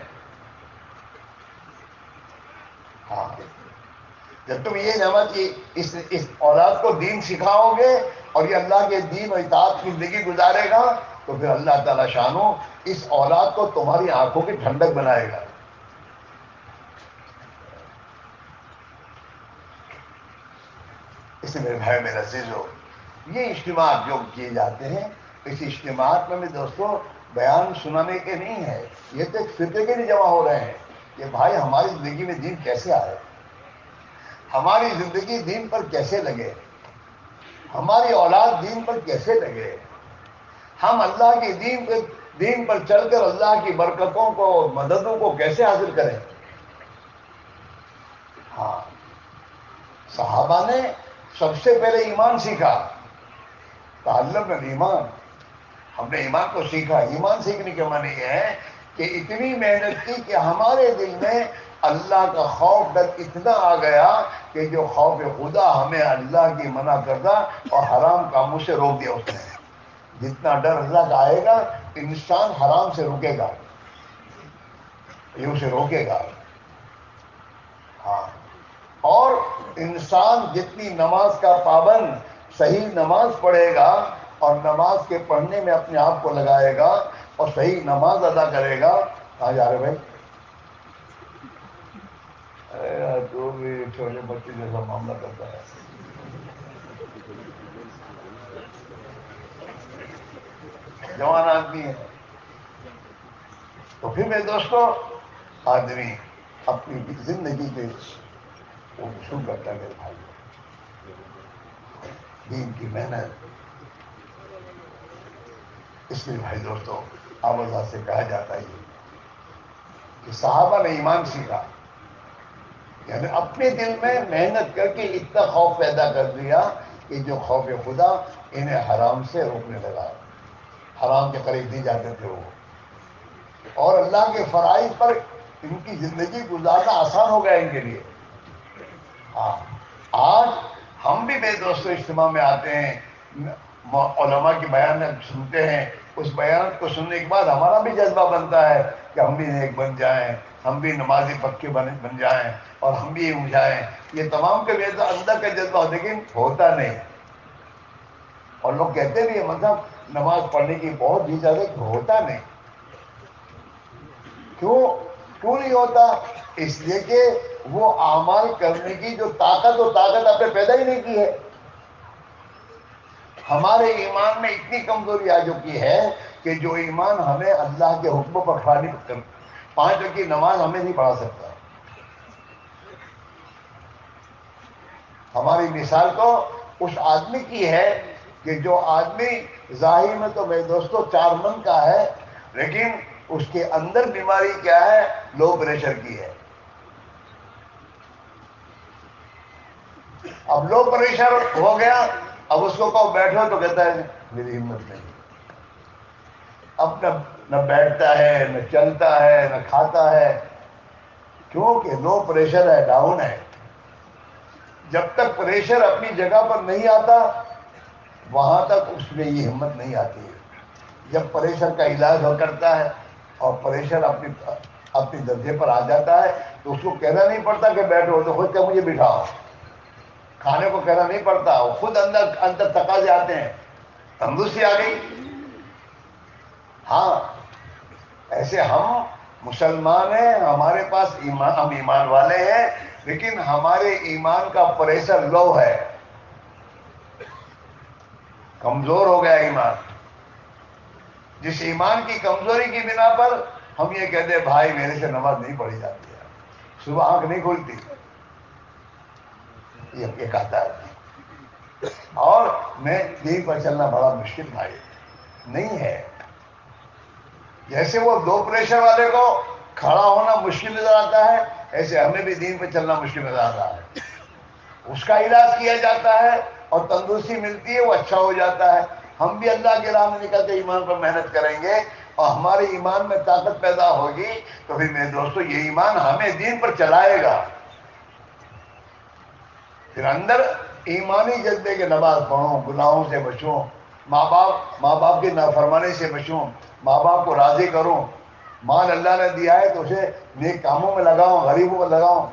S1: ہاں، جب تم یہ نعمت کی اس اولاد کو دین سکھاؤ گے اور یہ اللہ کے دین و اطاعت کی زندگی گزارے گا تو پھر اللہ تعالیٰ شانو اس اولاد کو تمہاری آنکھوں کی ٹھنڈک بنائے گا۔ اس میرے بھائی میرا عزیزو، یہ اجتماعات جو کیے جاتے ہیں، اس اجتماعات میں بھی دوستوں بیان سنانے کے نہیں ہے، یہ تو ایک فرقے کے لیے جمع ہو رہے ہیں کہ بھائی ہماری زندگی میں دین کیسے آئے، ہماری زندگی دین پر کیسے لگے، ہماری اولاد دین پر کیسے لگے، ہم اللہ کے دین پر چل کر اللہ کی برکتوں کو مددوں کو کیسے حاصل کریں۔ ہاں، صحابہ نے سب سے پہلے ایمان سیکھا، تعلم الایمان، ہم نے ایمان کو سیکھا۔ ایمان سیکھنے کے معنی یہ ہے کہ اتنی محنت کی کہ ہمارے دل میں اللہ کا خوف ڈر اتنا آ گیا کہ جو خوف خدا ہمیں اللہ کی منع کردہ اور حرام کاموں سے روک دیا اس نے۔ جتنا ڈر اللہ کا آئے گا انسان حرام سے رکے گا، یہ اسے روکے گا۔ ہاں، اور انسان جتنی نماز کا پابند صحیح نماز پڑھے گا اور نماز کے پڑھنے میں اپنے آپ کو لگائے گا اور صحیح نماز ادا کرے گا۔ کہاں جا رہے بھائی؟ تو بھی چھوٹے بچے جیسا معاملہ کرتا ہے۔ جوان آدمی ہے تو پھر میرے دوستو آدمی اپنی زندگی کے وہ شروع کرتا ہے میرے بھائی، دین کی محنت۔ اس لیے بھائی دوستو آواز سے کہا جاتا ہے کہ صحابہ نے ایمان سیکھا، یعنی اپنے دل میں محنت کر کے اتنا خوف پیدا کر دیا کہ جو خوف خدا انہیں حرام سے روکنے لگا، حرام کے قریب نہیں جاتے تھے وہ، اور اللہ کے فرائض پر ان کی زندگی گزارنا آسان ہو گیا ان کے لیے۔ ہاں، آج ہم بھی میرے دوستوں اجتماع میں آتے ہیں، علماء کی بیان سنتے ہیں، اس بیان کو سننے کے بعد ہمارا بھی جذبہ بنتا ہے کہ ہم بھی نیک بن جائیں، ہم بھی نمازی پکے بن جائیں اور ہم بھی اٹھ جائیں۔ یہ تمام کے میرے اندر کا جذبہ ہو، لیکن ہوتا نہیں۔ اور لوگ کہتے بھی ہیں مطلب نماز پڑھنے کی بہت ہی زیادہ، ہوتا نہیں۔ کیوں نہیں ہوتا؟ اس لیے کہ وہ اعمال کرنے کی جو طاقت آپ نے پیدا ہی نہیں کی ہے۔ ہمارے ایمان میں اتنی کمزوری آ چکی ہے کہ جو ایمان ہمیں اللہ کے حکموں پر کھڑا نہیں کر، 5 وقت کی نماز ہمیں نہیں پڑھا سکتا۔ ہماری مثال تو اس آدمی کی ہے کہ جو آدمی ظاہر میں تو میرے دوستو 4 من کا ہے، لیکن اس کے اندر بیماری کیا ہے؟ لو پریشر کی ہے۔ اب لو پریشر ہو گیا، اب اس کو کہو بیٹھو تو کہتا ہے میری ہمت نہیں۔ اب نہ بیٹھتا ہے، نہ چلتا ہے، نہ کھاتا ہے، کیونکہ لو پریشر ہے، ڈاؤن ہے۔ جب تک پریشر اپنی جگہ پر نہیں آتا وہاں تک اس میں یہ ہمت نہیں آتی ہے۔ جب پریشر کا علاج ہو کرتا ہے اور پریشر اپنی درجے پر آ جاتا ہے تو اس کو کہنا نہیں پڑتا کہ بیٹھو، تو خود کہ مجھے بٹھاؤ۔ کھانے کو کہنا نہیں پڑتا، وہ خود اندر تقاضے آتے ہیں، تندرستی آ گئی۔ ہاں، ایسے ہم مسلمان ہیں، ہمارے پاس ایمان، ہم ایمان والے ہیں، لیکن ہمارے ایمان کا پریشر لو ہے، کمزور ہو گیا ایمان۔ جس ایمان کی کمزوری کی بنا پر ہم یہ کہتے ہیں بھائی میرے سے نماز نہیں پڑھی جاتی ہے، صبح آنکھ نہیں کھلتی، یہ کہتا ہے، اور میں دین پر چلنا بڑا مشکل بھائی نہیں ہے۔ جیسے وہ لو پریشر والے کو کھڑا ہونا مشکل نظر آتا ہے، ایسے ہمیں بھی دین پہ چلنا مشکل نظر آتا ہے۔ اس کا علاج کیا جاتا ہے اور تندرستی ملتی ہے، وہ اچھا ہو جاتا ہے۔ ہم بھی اللہ کے راہ میں نکل کے ایمان پر محنت کریں گے اور ہمارے ایمان میں طاقت پیدا ہوگی تو پھر میرے دوستو یہ ایمان ہمیں دین پر چلائے گا۔ پھر اندر ایمانی جذبے کے نماز پڑھوں، گناہوں سے بچوں، ماں باپ کی نافرمانی سے بچوں، ماں باپ کو راضی کروں، مال اللہ نے دیا ہے تو اسے نیک کاموں میں لگاؤں، غریبوں میں لگاؤں۔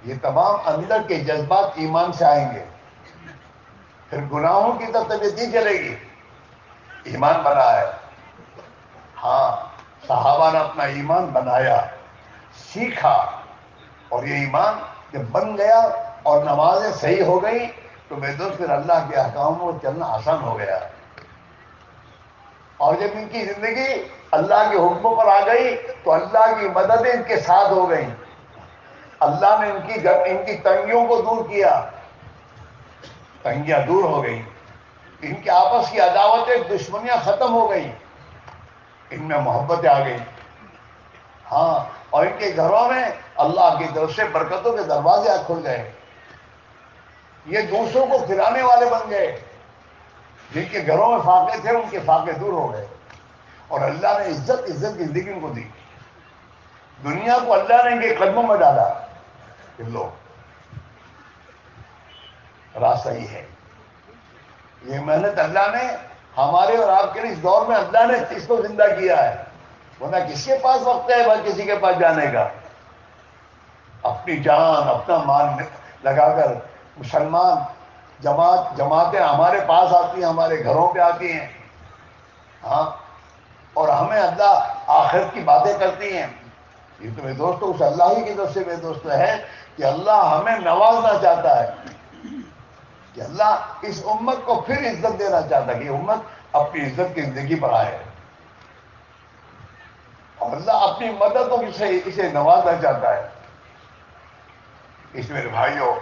S1: یہ تمام اندر کے جذبات ایمان سے آئیں گے۔ پھر گناہوں کی طرف طبیعت نہیں چلے گی، ایمان بنا ہے۔ ہاں، صحابہ نے اپنا ایمان بنایا، سیکھا، اور یہ ایمان جب بن گیا اور نمازیں صحیح ہو گئی تو میرے دوست پھر اللہ کے احکاموں کو چلنا آسان ہو گیا۔ اور جب ان کی زندگی اللہ کے حکموں پر آ گئی تو اللہ کی مددیں ان کے ساتھ ہو گئیں۔ اللہ نے ان کی تنگیوں کو دور کیا، تنگیاں دور ہو گئی، ان کے آپس کی عداوتیں دشمنیاں ختم ہو گئی، ان میں محبتیں آ گئی. ہاں، اور ان کے گھروں میں اللہ کی طرف سے برکتوں کے دروازے کھل گئے. یہ دوسروں کو کھلانے والے بن گئے. جن کے گھروں میں فاقے تھے ان کے فاقے دور ہو گئے، اور اللہ نے عزت کی زندگی ان کو دی. دنیا کو اللہ نے ان کے قدموں میں ڈالا کہ لو راستہ ہی ہے. یہ محنت اللہ نے ہمارے اور آپ کے لیے اس دور میں اللہ نے اس کو زندہ کیا ہے. ورنہ کس کے پاس وقت ہے بھائی کسی کے پاس جانے کا؟ اپنی جان اپنا مال لگا کر مسلمان جماعتیں ہمارے پاس آتی ہیں، ہمارے گھروں پہ آتی ہیں. ہاں، اور ہمیں اللہ آخرت کی باتیں کرتی ہیں. یہ تو میرے دوستو اس اللہ ہی کی طرف سے میرے دوست ہے کہ اللہ ہمیں نوازنا چاہتا ہے، کہ اللہ اس امت کو پھر عزت دینا چاہتا ہے کہ امت اپنی عزت کی زندگی پر آئے، اور اللہ اپنی مددوں سے اسے نوازنا چاہتا ہے. اس میرے بھائیوں،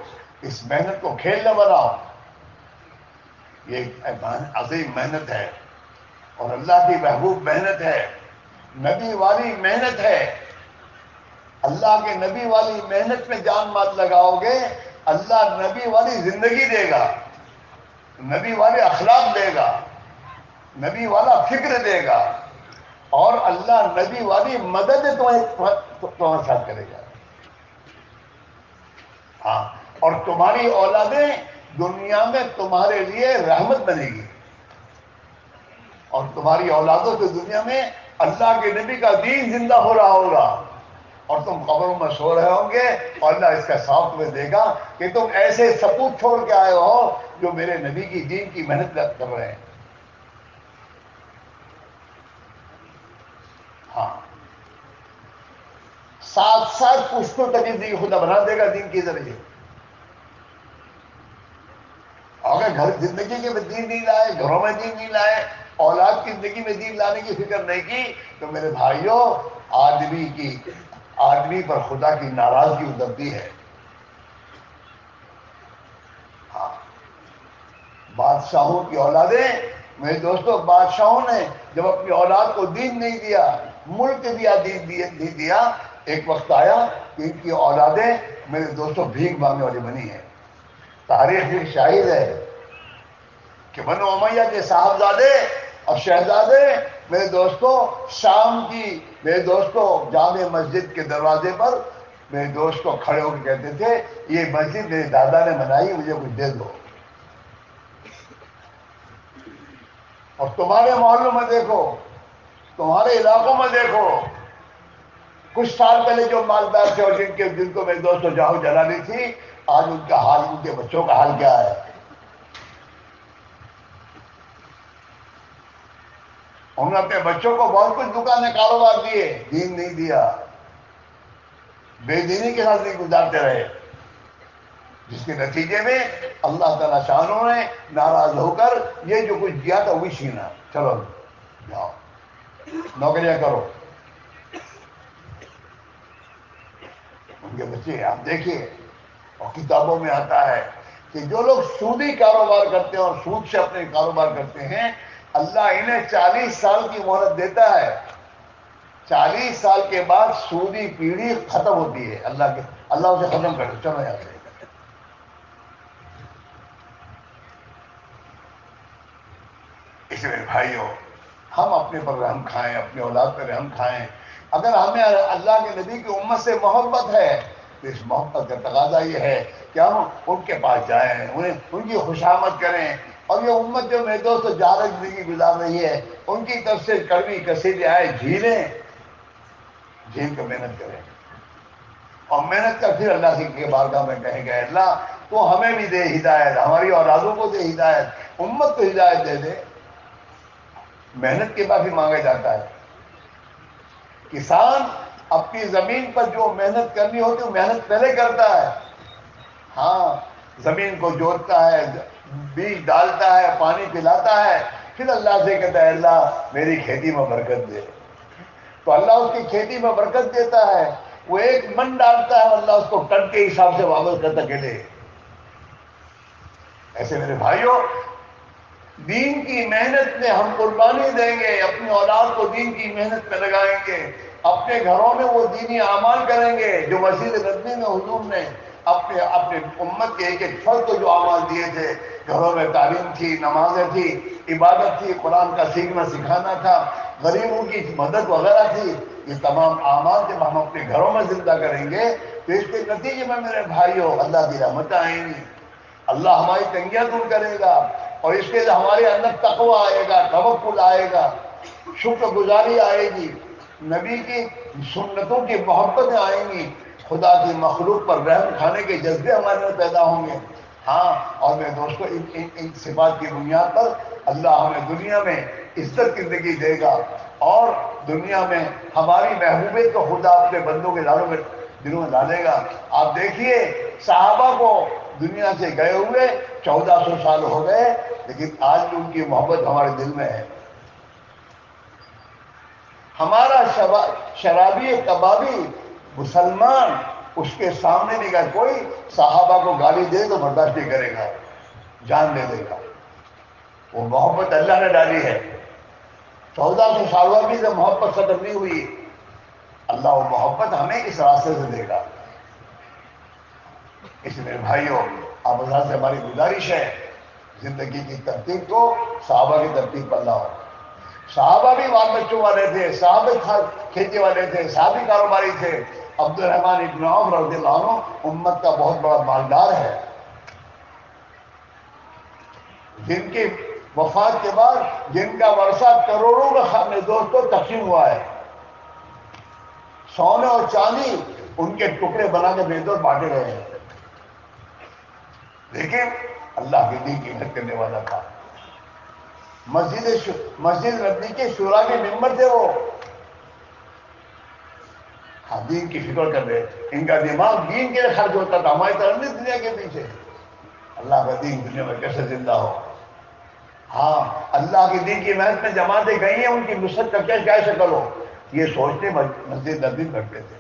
S1: اس محنت کو کھیل نہ بناؤ. یہ ایک عظیم محنت ہے، اور اللہ کی محبوب محنت ہے، نبی والی محنت ہے. اللہ کے نبی والی محنت میں جان مات لگاؤ گے، اللہ نبی والی زندگی دے گا، نبی والے اخلاق دے گا، نبی والا فکر دے گا، اور اللہ نبی والی مدد تمہارے ساتھ کرے گا. ہاں، اور تمہاری اولادیں دنیا میں تمہارے لیے رحمت بنے گی، اور تمہاری اولادوں کی دنیا میں اللہ کے نبی کا دین زندہ ہو رہا ہوگا، اور تم قبروں میں سو رہے ہوں گے، اور اللہ اس کا ثواب تمہیں دے گا کہ تم ایسے سپوت چھوڑ کے آئے ہو جو میرے نبی کی دین کی محنت کر رہے ہیں. ہاں، ساتھ ساتھ پشتوں تک زندگی خدا بنا دے گا دین کے ذریعے. اگر گھر زندگی کے میں دین نہیں لائے، گھروں میں دین نہیں لائے، اولاد کی زندگی میں دین لانے کی فکر نہیں کی، تو میرے بھائیوں آدمی پر خدا کی ناراضگی اترتی ہے. ہاں، بادشاہوں کی اولادیں، میرے دوستوں، بادشاہوں نے جب اپنی اولاد کو دین نہیں دیا، ملک دیا، دین نہیں دیا، ایک وقت آیا کہ ان کی اولادیں میرے دوستوں بھیک مانگنے والی بنی ہیں. تاریخ بھی شاہد ہے کہ بنو امیہ کے صاحبزادے اور شہزادے میرے دوستوں شام کی میرے دوستوں جامع مسجد کے دروازے پر میرے دوست کو کھڑے ہو کے کہتے تھے یہ مسجد میرے دادا نے بنائی، مجھے کچھ دے دو. اور تمہارے محلوں میں دیکھو، تمہارے علاقوں میں دیکھو، کچھ سال پہلے جو مالدار تھے اور جن کو میرے دوستوں جاہو جلانی تھی، آج ان کا حال، ان کے بچوں کا حال کیا ہے؟ انہوں نے اپنے بچوں کو بہت کچھ دکانیں کاروبار دیے، دین نہیں دیا، بے دینی کے ساتھ نہیں گزارتے رہے، جس کے نتیجے میں اللہ تعالیٰ شانوں نے ناراض ہو کر یہ جو کچھ دیا تھا وہی چھینا. چلو جاؤ نوکریاں کرو. ان کے بچے آپ دیکھیے، اور کتابوں میں آتا ہے کہ جو لوگ سودی کاروبار کرتے ہیں اور سود سے اپنے کاروبار کرتے ہیں، اللہ انہیں 40 سال کی مہلت دیتا ہے. 40 سال کے بعد سودی پیڑھی ختم ہوتی ہے. اللہ اسے ختم کر دے. چلو یہاں سے. اس لیے بھائیوں، ہم اپنے پر رحم کھائیں، اپنی اولاد پر رحم کھائیں. اگر ہمیں اللہ کے نبی کی امت سے محبت ہے تو اس محبت کا تقاضا یہ ہے کہ ہم ان کے پاس جائیں، ان کی خوشامد کریں. اور یہ امت جو میرے دوست جارج زندگی گزار رہی ہے، ان کی طرف سے کڑوی کسیدیں آئے، جھیل کر محنت کریں، اور محنت کر پھر اللہ کی بارگاہ میں کہیں گے اللہ تو ہمیں بھی دے ہدایت، ہماری اولادوں کو دے ہدایت، امت کو ہدایت دے دے. محنت کے بعد ہی مانگا جاتا ہے. کسان اپنی زمین پر جو محنت کرنی ہوتی ہے محنت پہلے کرتا ہے. ہاں، زمین کو جوتتا ہے، بیج ڈالتا ہے، پانی پلاتا ہے، پھر اللہ سے کہتا ہے اللہ میری کھیتی میں برکت دے. تو اللہ اس کی کھیتی میں برکت دیتا ہے. وہ ایک من ڈالتا ہے اللہ اس کو ٹن کے حساب سے واپس کرتا اکیلے. ایسے میرے بھائیوں دین کی محنت میں ہم قربانی دیں گے، اپنی اولاد کو دین کی محنت میں لگائیں گے، اپنے گھروں میں وہ دینی اعمال کریں گے جو مسجد نبوی میں حضور نے اپنے امت کے ایک ایک فرد کو جو اعمال دیے تھے. گھروں میں تعلیم تھی، نمازیں تھی، عبادت تھی، قرآن کا سیکھنا سکھانا تھا، غریبوں کی مدد وغیرہ تھی. یہ تمام اعمال جب ہم اپنے گھروں میں زندہ کریں گے تو اس کے نتیجے میں میرے بھائیوں اللہ کی رحمتیں آئیں گی، اللہ ہماری تنگیاں دور کرے گا، اور اس کے لیے ہمارے اندر تقوی آئے گا، توکل آئے گا، شکر گزاری آئے گی، نبی کی سنتوں کی محبتیں آئیں گی، خدا کی مخلوق پر رحم کھانے کے جذبے ہمارے میں پیدا ہوں گے. ہاں، اور میں دوستو ان صفات کی بنیاد پر اللہ ہمیں دنیا میں عزت کی زندگی دے گا، اور دنیا میں ہماری محبوبیت کو خدا اپنے بندوں کے دلوں میں ڈالے گا. آپ دیکھیے صحابہ کو دنیا سے گئے ہوئے 1400 سال ہو گئے، لیکن آج بھی ان کی محبت ہمارے دل میں ہے. ہمارا شرابی کبابی مسلمان اس کے سامنے نہیں گا، کوئی صحابہ کو گالی دے تو برداشت نہیں کرے گا، جان دے دے گا. وہ محبت اللہ نے ڈالی ہے. 1400 سالوں بھی سے محبت ختم نہیں ہوئی، اللہ وہ محبت ہمیں اس راستے سے دے گا. اس لیے بھائیوں آپ اللہ سے ہماری گزارش ہے زندگی کی ترتیب کو صحابہ کی ترتیب پر لاؤ. صحابہ بھی بال بچوں والے تھے، صحابہ کھیتی والے تھے، صحابی کاروباری تھے. عبد الرحمن ابن عوف رضی اللہ عنہ امت کا بہت بڑا مالدار ہے، جن کی وفات کے بعد جن کا ورثہ کروڑوں کا میں دوستوں تقسیم ہوا ہے. سونے اور چاندی ان کے ٹکڑے بنا کے بےدور بانٹے گئے ہیں، لیکن اللہ کے دین کی محنت کرنے والا تھا. مسجد نبوی کے شورا کے ممبر تھے وہ. ہاں دین کی فکر کر رہے، ان کا دماغ دین کے لیے خرچ ہوتا تھا، ہماری طرف نہیں دنیا کے پیچھے. اللہ کا دین دنیا میں کیسے زندہ ہو. ہاں اللہ کے دین کی محنت میں جماعتیں گئی ہیں، ان کی نصرت کا کیا شکل ہو، یہ سوچتے مسجد نبوی کرتے تھے.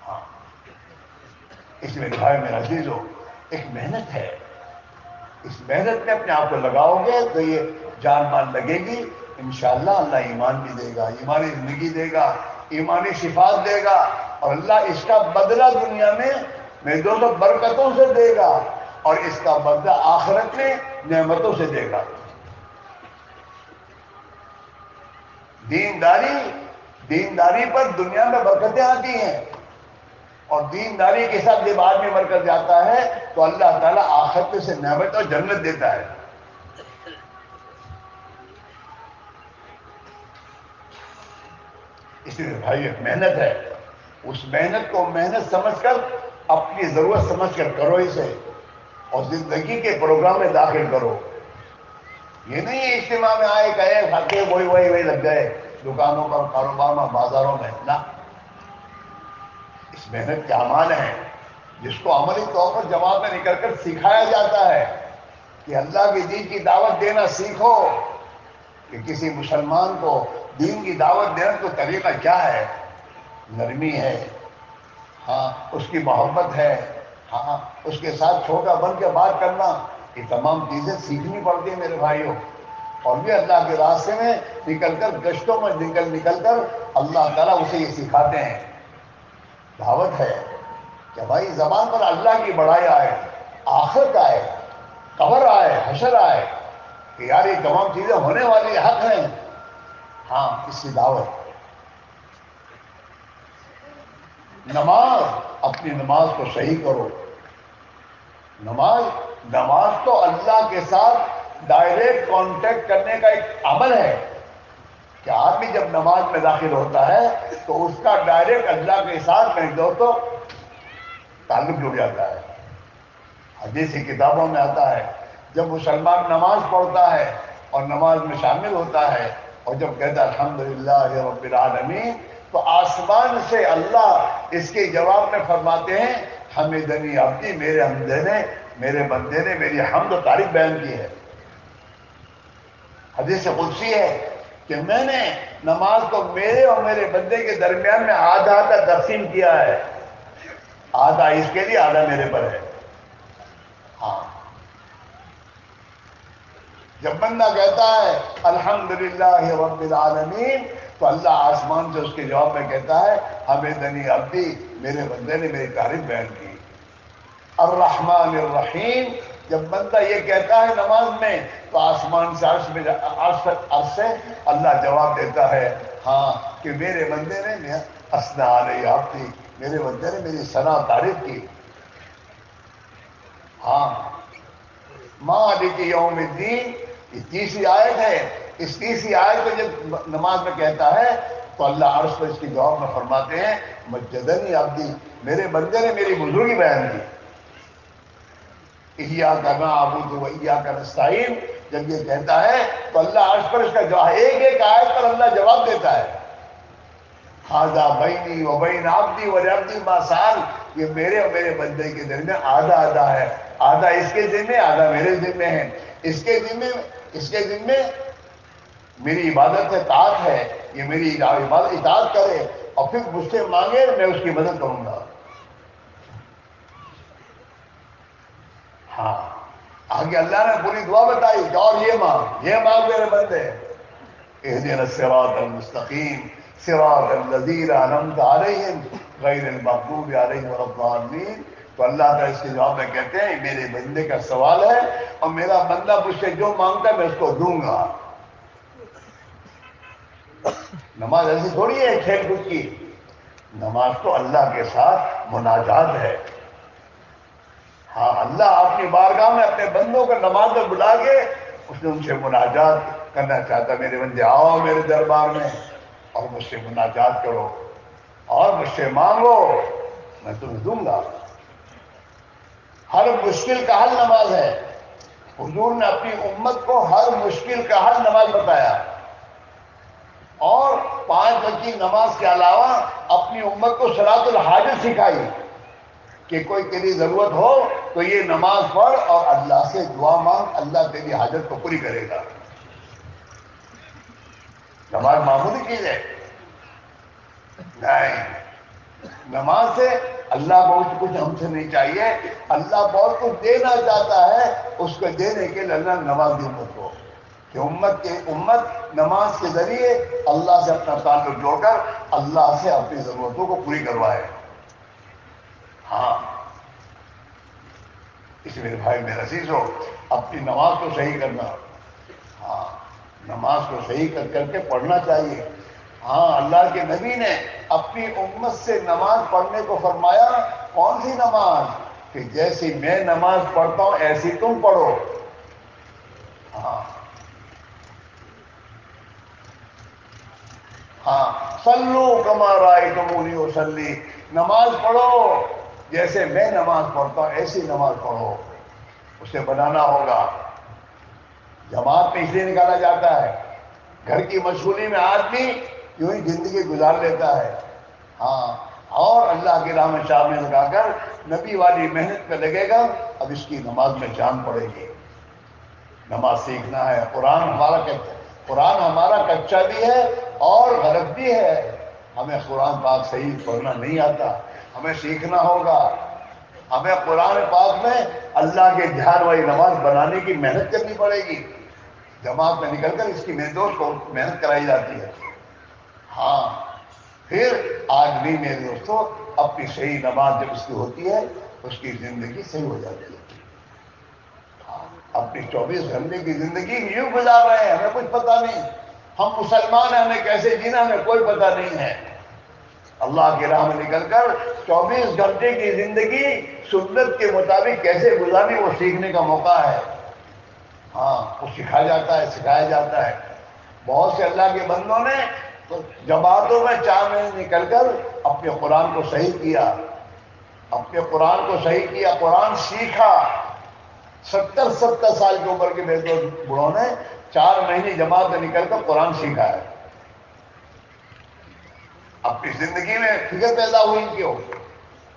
S1: ہاں اس میں بھائی میرا عزیز ہو ایک محنت ہے، اس محنت میں اپنے آپ کو لگاؤ گے تو یہ جان مان لگے گی، انشاءاللہ اللہ ایمان بھی دے گا، ایمانی زندگی دے گا، ایمانی صفات دے گا، اور اللہ اس کا بدلہ دنیا میں دونوں برکتوں سے دے گا، اور اس کا بدلہ آخرت میں نعمتوں سے دے گا. دینداری پر دنیا میں برکتیں آتی ہیں، اور دینداری کے ساتھ جب آدمی برکت جاتا ہے تو اللہ تعالیٰ آخرت سے نعمت اور جنت دیتا ہے. اس لیے بھائی ایک محنت ہے، اس محنت کو محنت سمجھ کر اپنی ضرورت سمجھ کر کرو اسے، اور زندگی کے پروگرام میں داخل کرو. یہ نہیں ہے اجتماع میں آئے گئے کھاتے وہی لگ گئے دکانوں پر، کاروبار میں، بازاروں میں، نہ. اس محنت کے اعمال ہیں جس کو عملی طور پر جماعت میں نکل کر سکھایا جاتا ہے کہ اللہ کی دین کی دعوت دینا سیکھو. کہ کسی مسلمان کو دین کی دعوت دینے کا طریقہ کیا ہے، نرمی ہے، ہاں اس کی محبت ہے، ہاں اس کے ساتھ چھوٹا بن کے بات کرنا، یہ تمام چیزیں سیکھنی پڑتی ہیں میرے بھائیوں. اور بھی اللہ کے راستے میں نکل کر، گشتوں میں نکل کر اللہ تعالیٰ اسے یہ سکھاتے ہیں. دعوت ہے کہ بھائی زبان پر اللہ کی بڑائی آئے، آخرت آئے، قبر آئے، حشر آئے، کہ یار یہ تمام چیزیں ہونے والی حق ہیں. ہاں اس کی دعوت. نماز، اپنی نماز کو صحیح کرو. نماز تو اللہ کے ساتھ ڈائریکٹ کانٹیکٹ کرنے کا ایک عمل ہے کہ آدمی جب نماز میں داخل ہوتا ہے تو اس کا ڈائریکٹ اللہ کے ساتھ میں دوستوں تعلق جڑ جاتا ہے. حدیث کی کتابوں میں آتا ہے جب مسلمان نماز پڑھتا ہے اور نماز میں شامل ہوتا ہے اور جب کہتا ہے الحمدللہ رب العالمین، تو آسمان سے اللہ اس کے جواب میں فرماتے ہیں حمدنی عبدی، میرے بندے نے میری حمد و تعریف بیان کی ہے. حدیث قدسی ہے کہ میں نے نماز کو میرے اور میرے بندے کے درمیان میں آدھا آدھا تقسیم کیا ہے، آدھا اس کے لیے آدھا میرے پر ہے۔ ہاں، جب بندہ کہتا ہے الحمدللہ رب العالمین تو اللہ آسمان سے اس کے جواب میں کہتا ہے حمدنی عبدی، میرے بندے نے میری تعریف بیان کی۔ الرحمن الرحیم، جب بندہ یہ کہتا ہے نماز میں تو آسمان سے عرش سے اللہ جواب دیتا ہے ہاں کہ میرے بندے نے اثنا علیہ عبدی، میرے بندے نے میری ثنا تعریف کی۔ ہاں، مالک یوم الدین، یہ تیسری آیت ہے۔ اس تیسری آیت کو جب نماز میں کہتا ہے تو اللہ عرش پر اس کی جواب میں فرماتے ہیں مجدنی عبدی، میرے بندے نے میری بزرگی بیان کی۔ ایاک نعبد و ایاک نستعین، جب یہ کہتا ہے تو اللہ عرش پر اس کا جواب، ایک ایک آیت پر اللہ جواب دیتا ہے۔ ھذا بینی و بین عبدی ولعبدی ما سأل، یہ میرے اور میرے بندے کے درمیان آدھا آدھا ہے، آدھا اس کے ذمے آدھا میرے ذمے ہے۔ اس کے ذمے میری عبادت ہے، طاعت ہے، یہ میری عبادت اطاعت کرے اور پھر مجھ سے مانگے، میں اس کی مدد کروں گا۔ ہاں، آگے اللہ نے پوری دعا بتائی کہ اور یہ مانگ میرے بندے، اہدنا الصراط المستقیم صراط الذین انعمت علیہم غیر المغضوب علیہم ولا الضالین۔ تو اللہ تعالیٰ اس کے جواب میں کہتے ہیں میرے بندے کا سوال ہے اور میرا بندہ مجھ سے جو مانگتا ہے میں اس کو دوں گا۔ نماز ایسی تھوڑی ہے کھیل کود کی، نماز تو اللہ کے ساتھ مناجات ہے۔ ہاں، اللہ اپنی بارگاہ میں اپنے بندوں کو نماز میں بلا کے اس نے ان سے مناجات کرنا چاہتا، میرے بندے آؤ میرے دربار میں اور مجھ سے مناجات کرو اور مجھ سے مانگو، میں تمہیں دوں گا۔ ہر مشکل کا حل نماز ہے۔ حضور نے اپنی امت کو ہر مشکل کا حل نماز بتایا، اور 5 وقت کی نماز کے علاوہ اپنی امت کو صلاۃ الحاجت سکھائی کہ کوئی تیری ضرورت ہو تو یہ نماز پڑھ اور اللہ سے دعا مانگ، اللہ تیری حاجت کو پوری کرے گا۔ نماز معمولی چیز ہے نہیں، نماز سے اللہ بہت کچھ ہم سے نہیں چاہیے، اللہ بہت کچھ دینا چاہتا ہے، اس کو دینے کے لیے اللہ نے نماز دی امت کو کہ امت نماز کے ذریعے اللہ سے اپنا تعلق جوڑ کر اللہ سے اپنی ضرورتوں کو پوری کروائے۔ ہاں، اس میرے بھائی میرے عزیز ہو، اپنی نماز کو صحیح کرنا۔ ہاں، نماز کو صحیح کر کے پڑھنا چاہیے۔ ہاں، اللہ کے نبی نے اپنی امت سے نماز پڑھنے کو فرمایا، کون سی نماز؟ کہ جیسی میں نماز پڑھتا ہوں ایسی تم پڑھو۔ ہاں ہاں، صلو کما رأیتمونی اصلی، نماز پڑھو جیسے میں نماز پڑھتا ہوں ایسی نماز پڑھو۔ اسے بنانا ہوگا۔ جماعت میں اس لیے نکالا جاتا ہے، گھر کی مشغولی میں آدمی یوں ہی زندگی گزار لیتا ہے۔ ہاں، اور اللہ کی راہ میں شامل لگا کر نبی والی محنت میں لگے گا، اب اس کی نماز میں جان پڑے گی۔ نماز سیکھنا ہے۔ قرآن ہمارا کچا بھی ہے اور غلط بھی ہے، ہمیں قرآن پاک صحیح پڑھنا نہیں آتا، ہمیں سیکھنا ہوگا۔ ہمیں قرآن پاک میں اللہ کے دھیان والی نماز بنانے کی محنت کرنی پڑے گی۔ جماعت میں نکل کر اس کی محنت کو محنت کرائی جاتی ہے۔ ہاں، پھر آدمی میرے دوستوں اپنی صحیح نماز جب اس کی ہوتی ہے اس کی زندگی صحیح ہو جاتی ہے۔ اپنی 24 گھنٹے کی زندگی یوں گزار رہے ہیں، ہمیں کچھ پتہ نہیں، ہم مسلمان ہیں، ہمیں کیسے جینا ہمیں کوئی پتہ نہیں ہے۔ اللہ کی راہ میں نکل کر 24 گھنٹے کی زندگی سنت کے مطابق کیسے گزارنی وہ سیکھنے کا موقع ہے۔ ہاں، وہ سکھایا جاتا ہے۔ بہت سے اللہ کے بندوں نے تو جماعتوں میں 4 مہینے نکل کر اپنے قرآن کو صحیح کیا، قرآن سیکھا۔ 70 سال کی عمر کے میرے دوست بوڑھوں نے 4 مہینے جماعت میں نکل کر قرآن سیکھا ہے۔ اپنی زندگی میں فکر پیدا ہوئی کیوں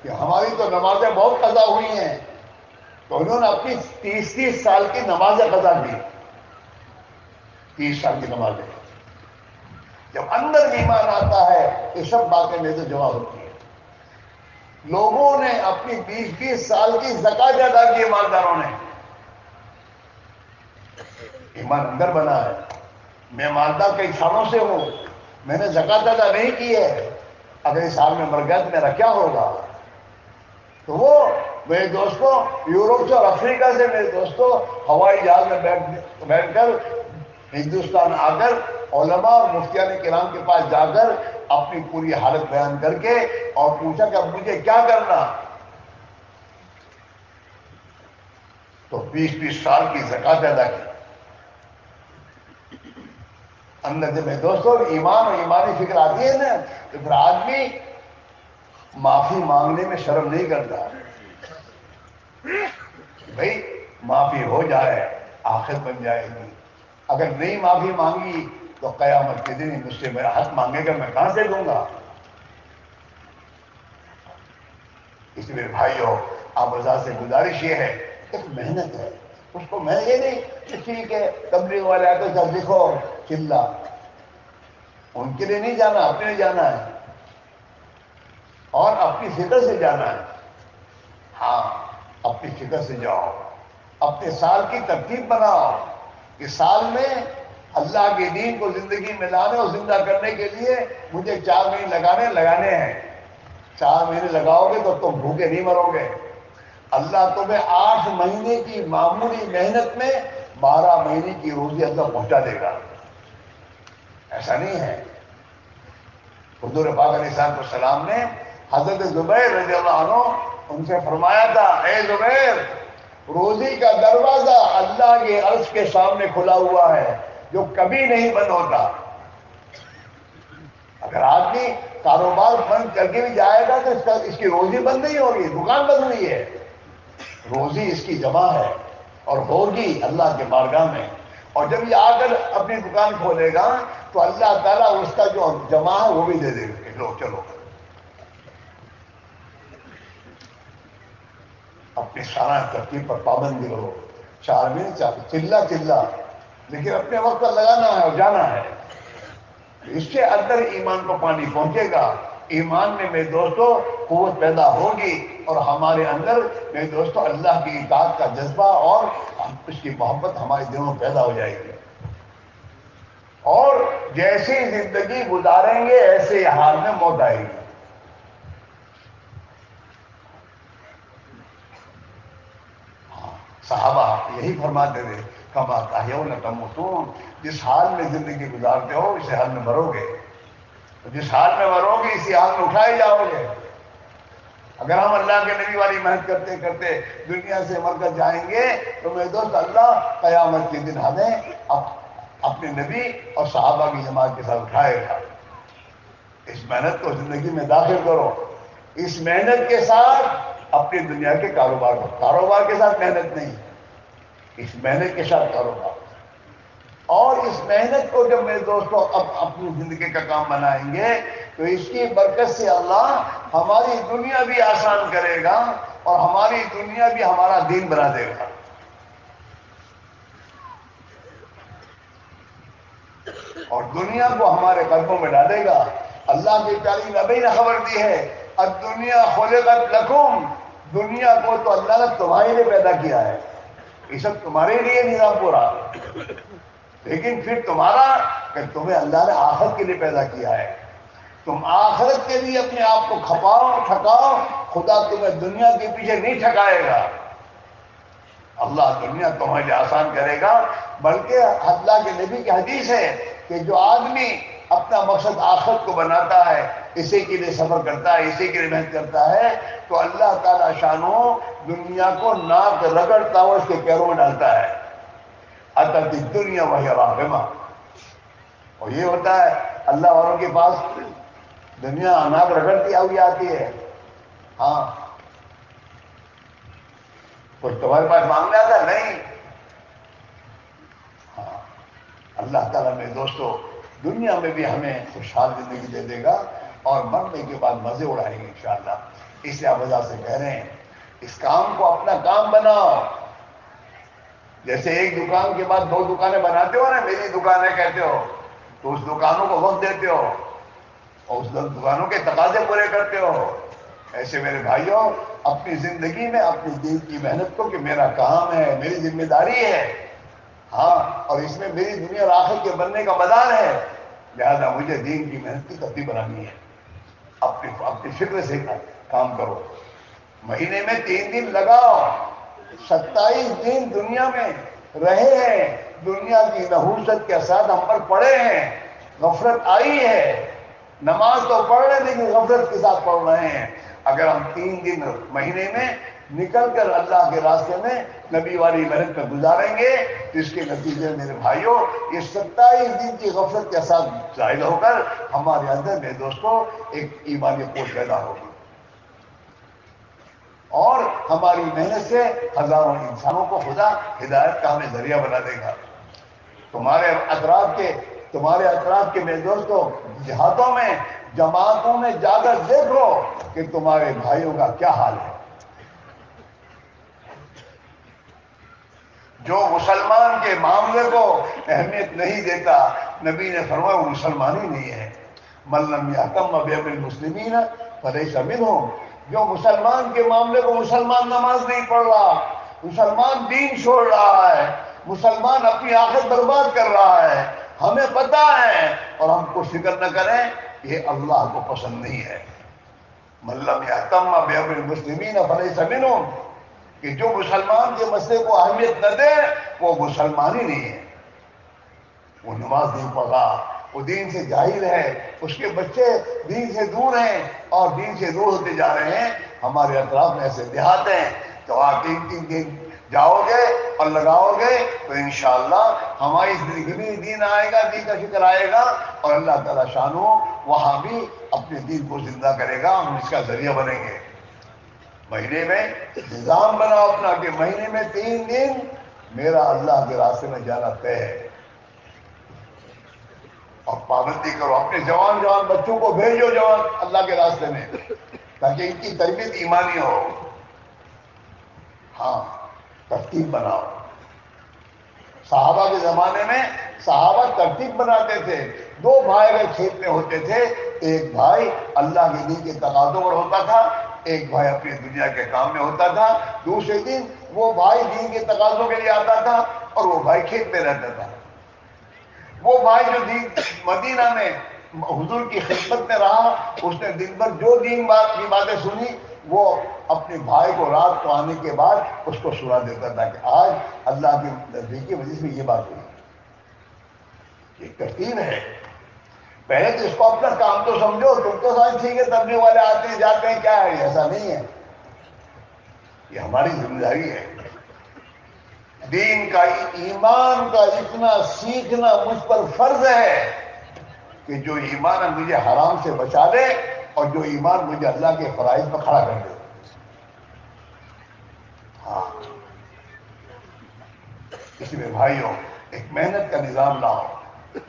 S1: کہ ہماری تو نمازیں بہت قضا ہوئی ہیں، تو انہوں نے اپنی 30 سال کی نمازیں قضا کی، 30 سال کی نمازیں۔ جب اندر ایمان آتا ہے یہ سب باتیں میرے جواب ہوتی ہیں. لوگوں نے اپنی 20-20 سال کی زکات ادا کی ہے، مالداروں نے. ایمان اندر بنا ہے. میں مالدار کئی سالوں سے ہوں، میں نے زکات ادا نہیں کی ہے، اگر اس سال میں مر گیا تو میرا کیا ہوگا؟ تو وہ میرے دوستوں یورپ سے اور افریقہ سے میرے دوستوں ہوائی جہاز میں بیٹھ کر ہندوستان آ کر علماء اور مفتیان کرام کے پاس جا کر اپنی پوری حالت بیان کر کے اور پوچھا کہ اب مجھے کیا کرنا؟ تو 20-20 سال کی زکات ادا کی. اندر سے میرے دوستوں ایمان اور ایمانی فکر آتی ہے نا تو پھر آدمی معافی مانگنے میں شرم نہیں کرتا. بھائی معافی ہو جائے آخرت بن جائے گی، اگر نہیں معافی مانگی تو قیامت کے دن مجھ سے میرا حق مانگے گا، میں کہاں سے دوں گا؟ اس لیے بھائیو آپ سے گزارش یہ ہے، ایک محنت ہے اس کو. میں یہ نہیں کہ ٹھیک ہے تبلیغ والے آئے تو جب لکھو چلا، ان کے لیے نہیں جانا، اپنے لیے جانا ہے اور اپنی فکر سے جانا ہے. ہاں اپنی فکر سے جاؤ، اپنے سال کی ترتیب بناؤ کہ سال میں اللہ کے دین کو زندگی میں لانے اور زندہ کرنے کے لیے مجھے 4 مہینے لگانے ہیں. 4 مہینے لگاؤ گے تو تم بھوکے نہیں مرو گے. اللہ تمہیں 8 مہینے کی معمولی محنت میں 12 مہینے کی روزی اللہ پہنچا دے گا. ایسا نہیں ہے. حضور پاک علیہ السلام نے حضرت زبیر رضی اللہ عنہ ان سے فرمایا تھا، اے زبیر روزی کا دروازہ اللہ کے عرش کے سامنے کھلا ہوا ہے جو کبھی نہیں بند ہوتا. اگر آدمی کاروبار بند کر کے بھی جائے گا تو اس کی روزی بند نہیں ہوگی، دکان بند ہوئی ہے. روزی اس کی جمع ہے اور ہوگی اللہ کے بارگاہ میں. اور جب یہ آ کر اپنی دکان کھولے گا تو اللہ تعالیٰ اس کا جو جمع ہے وہ بھی دے دے گا کہ لو چلو. اپنی سارا ترتیب پر پابندی کرو. 4 مہینے چلا لیکن اپنے وقت پر لگانا ہے اور جانا ہے. اس کے اندر ایمان کو پانی پہنچے گا. ایمان میں میرے دوستوں قوت پیدا ہوگی اور ہمارے اندر میرے دوستوں اللہ کی اطاعت کا جذبہ اور اس کی محبت ہمارے دلوں میں پیدا ہو جائے گی. اور جیسی زندگی گزاریں گے ایسے حال میں موت آئے گی. صحابہ یہی فرماتے تھے کما تحیون تموتون، جس حال میں زندگی گزارتے ہو اسی حال میں مرو گے. جس حال میں مرو گے اسی حال میں اٹھائے جاؤ گے. اگر ہم اللہ کے نبی والی محنت کرتے کرتے دنیا سے مر کر جائیں گے تو میرے دوست اللہ قیامت کے دن ہمیں اپنے نبی اور صحابہ کی جماعت کے ساتھ اٹھائے گا. اس محنت کو زندگی میں داخل کرو. اس محنت کے ساتھ اپنی دنیا کے کاروبار کے ساتھ محنت نہیں، اس محنت کے ساتھ کاروبار. اور اس محنت کو جب میرے دوستوں اب اپنی زندگی کا کام بنائیں گے تو اس کی برکت سے اللہ ہماری دنیا بھی آسان کرے گا اور ہماری دنیا بھی ہمارا دین بنا دے گا. اور دنیا کو ہمارے قدموں میں ڈالے گا. اللہ کی پیاری نبی نے خبر دی ہے الدنیا خلقت لکم، دنیا کو تو اللہ نے تمہارے لیے پیدا کیا ہے. یہ سب تمہارے لیے نظام پورا، لیکن پھر تمہارا کہ تمہیں اللہ نے آخرت کے لیے پیدا کیا ہے. تم آخرت کے لیے اپنے آپ کو کھپاؤ ٹھکاؤ، خدا تمہیں دنیا کے پیچھے نہیں ٹھکائے گا. اللہ دنیا تمہارے لیے آسان کرے گا. بلکہ اللہ کے نبی کی حدیث ہے کہ جو آدمی اپنا مقصد آخرت کو بناتا ہے، اسی کے لیے سفر کرتا ہے، اسی کے لیے محنت کرتا ہے، تو اللہ تعالی شانو دنیا کو ناک رگڑتا ہوا اس کے پیروں میں ڈالتا ہے. اتت الدنیا وہی راغمہ. اور یہ ہوتا ہے اللہ والوں کے پاس دنیا ناک رگڑتی ہوئی آتی ہے. ہاں کچھ تمہارے پاس مانگنے آتا ہے نہیں. ہاں اللہ تعالیٰ میں دوستو دنیا میں بھی ہمیں خوشحال زندگی دے دے گا اور مرنے کے بعد مزے اڑائیں گے انشاءاللہ. اس لیے وجہ سے کہہ رہے ہیں اس کام کو اپنا کام بناؤ. جیسے ایک دکان کے بعد 2 دکانیں بناتے ہو نا، میری دکان ہے کہتے ہو، تو اس دکانوں کو وقت دیتے ہو اور اس دکانوں کے تقاضے پورے کرتے ہو. ایسے میرے بھائیوں اپنی زندگی میں اپنی دین کی محنت کو کہ میرا کام ہے، میری ذمہ داری ہے، ہاں، اور اس میں میری دنیا اور آخرت کے بننے کا میدان ہے، لہذا مجھے دین کی محنت کی ترتیب بنانی ہے. اپنی فکر سے کام کرو. مہینے میں 3 دن لگاؤ. 27 دن دنیا میں رہے ہیں، دنیا کی نحوست کے ساتھ ہم پر پڑے ہیں، غفلت آئی ہے. نماز تو پڑھ رہے ہیں لیکن غفلت کے ساتھ پڑھ رہے ہیں. اگر ہم 3 دن مہینے میں نکل کر اللہ کے راستے میں نبی والی محنت میں گزاریں گے تو اس کے نتیجے میرے بھائیوں یہ 27 دن کی غفلت کے ساتھ ظاہر ہو کر ہمارے اندر میرے دوستوں ایک ایمانی قوت پیدا ہوگی اور ہماری محنت سے ہزاروں انسانوں کو خدا ہدایت کا ہمیں ذریعہ بنا دے گا. تمہارے اطراف کے میرے دوستوں دیہاتوں میں جماعتوں میں جا کر دیکھو کہ تمہارے بھائیوں کا کیا حال ہے. جو مسلمان کے معاملے کو اہمیت نہیں دیتا، نبی نے فرمایا وہ مسلمان ہی نہیں ہے. من لم یحکم بامر المسلمین فلیس منہم. جو مسلمان کے معاملے کو مسلمان نماز نہیں پڑھ رہا، مسلمان دین چھوڑ رہا ہے، مسلمان اپنی آخرت برباد کر رہا ہے، ہمیں پتہ ہے اور ہم کو فکر نہ کریں، یہ اللہ کو پسند نہیں ہے. من لم یحکم بامر المسلمین فلیس منہم کہ جو مسلمان کے مسئلے کو اہمیت نہ دے وہ مسلمان ہی نہیں ہے. وہ نماز نہیں پڑھ رہا، وہ دین سے جاہل ہے، اس کے بچے دین سے دور ہیں اور دین سے دور ہوتے جا رہے ہیں. ہمارے اطراف میں ایسے دیہات ہیں تو آپ 3 دن جاؤ گے اور لگاؤ گے تو انشاءاللہ ہماری زندگی میں دین آئے گا، دین کا فکر آئے گا اور اللہ تعالیٰ شانو وہاں بھی اپنے دین کو زندہ کرے گا، ہم اس کا ذریعہ بنیں گے. مہینے میں نظام بناؤ اپنا کہ مہینے میں 3 دن میرا اللہ کے راستے میں جانا طے ہے اور پابندی کرو. اپنے جوان بچوں کو بھیجو اللہ کے راستے میں تاکہ ان کی تربیت ایمانی ہو. ہاں، ترتیب بناؤ. صحابہ کے زمانے میں صحابہ ترتیب بناتے تھے. 2 بھائی اگر کھیت میں ہوتے تھے، ایک بھائی اللہ کے دین کے تقاضوں پر ہوتا تھا، ایک بھائی اپنی دنیا کے کام میں ہوتا تھا. دوسرے دن وہ بھائی دین کے تقاضوں کے لیے آتا تھا اور وہ بھائی کھیت میں رہتا تھا. وہ بھائی جو مدینہ میں حضور کی خدمت میں رہا، اس نے دن بھر جو دین کی باتیں سنی وہ اپنے بھائی کو رات کو آنے کے بعد اس کو سنا دیتا تھا کہ آج اللہ کی نزدیک کی وجہ سے یہ بات ہوئی. یہ ترتیب ہے. پہلے تو اس کو اپنا کام تو سمجھو. تم تو سمجھ ٹھیک ہے تبلیغ والے آتے ہیں جاتے ہیں، کیا ہے؟ ایسا نہیں ہے. یہ ہماری ذمہ داری ہے. دین کا ایمان کا اتنا سیکھنا مجھ پر فرض ہے کہ جو ایمان مجھے حرام سے بچا دے اور جو ایمان مجھے اللہ کے فرائض پر کھڑا کر دے. ہاں، اس میں بھائیوں ایک محنت کا نظام لاؤ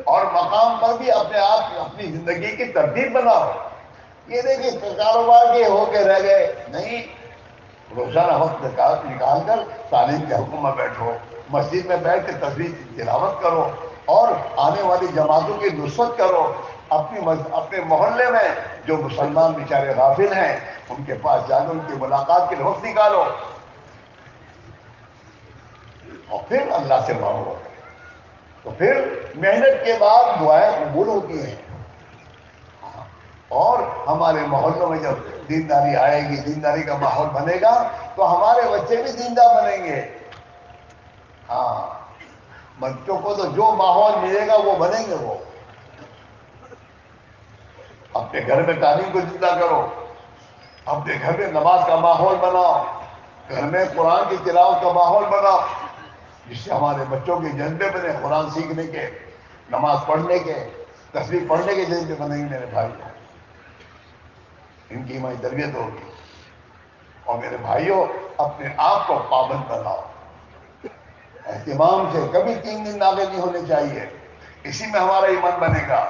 S1: اور مقام پر بھی اپنے آپ اپنی زندگی کی ترتیب بناؤ. یہ دیکھیں کاروبار کے ہو کے رہ گئے نہیں. روزانہ وقت نکال کر تعلیم کے حکم میں بیٹھو، مسجد میں بیٹھ کے تصویر تلاوت کرو اور آنے والی جماعتوں کی نصرت کرو. اپنے محلے میں جو مسلمان بیچارے غافل ہیں ان کے پاس جا کر ان کی ملاقات کے لیے وقت نکالو اور پھر اللہ سے مانگو. تو پھر محنت کے بعد دعائیں قبول ہوتی ہیں. اور ہمارے محلوں میں جب دینداری آئے گی، دینداری کا ماحول بنے گا تو ہمارے بچے بھی دیندار بنیں گے. ہاں، بچوں کو تو جو ماحول ملے گا وہ بنیں گے. وہ اپنے گھر میں تعلیم کو زندہ کرو، اپنے گھر میں نماز کا ماحول بناؤ، گھر میں قرآن کی تلاوت کا ماحول بناؤ جس سے ہمارے بچوں کے جذبے بنے، قرآن سیکھنے کے، نماز پڑھنے کے، تصویر پڑھنے کے جذبے بنیں گے. میرے بھائی ان کی ہماری تربیت ہوگی. اور میرے بھائیوں اپنے آپ کو پابند بناؤ. اہتمام سے کبھی 3 دن آگے نہیں ہونے چاہیے. اسی میں ہمارا ایمان بنے گا.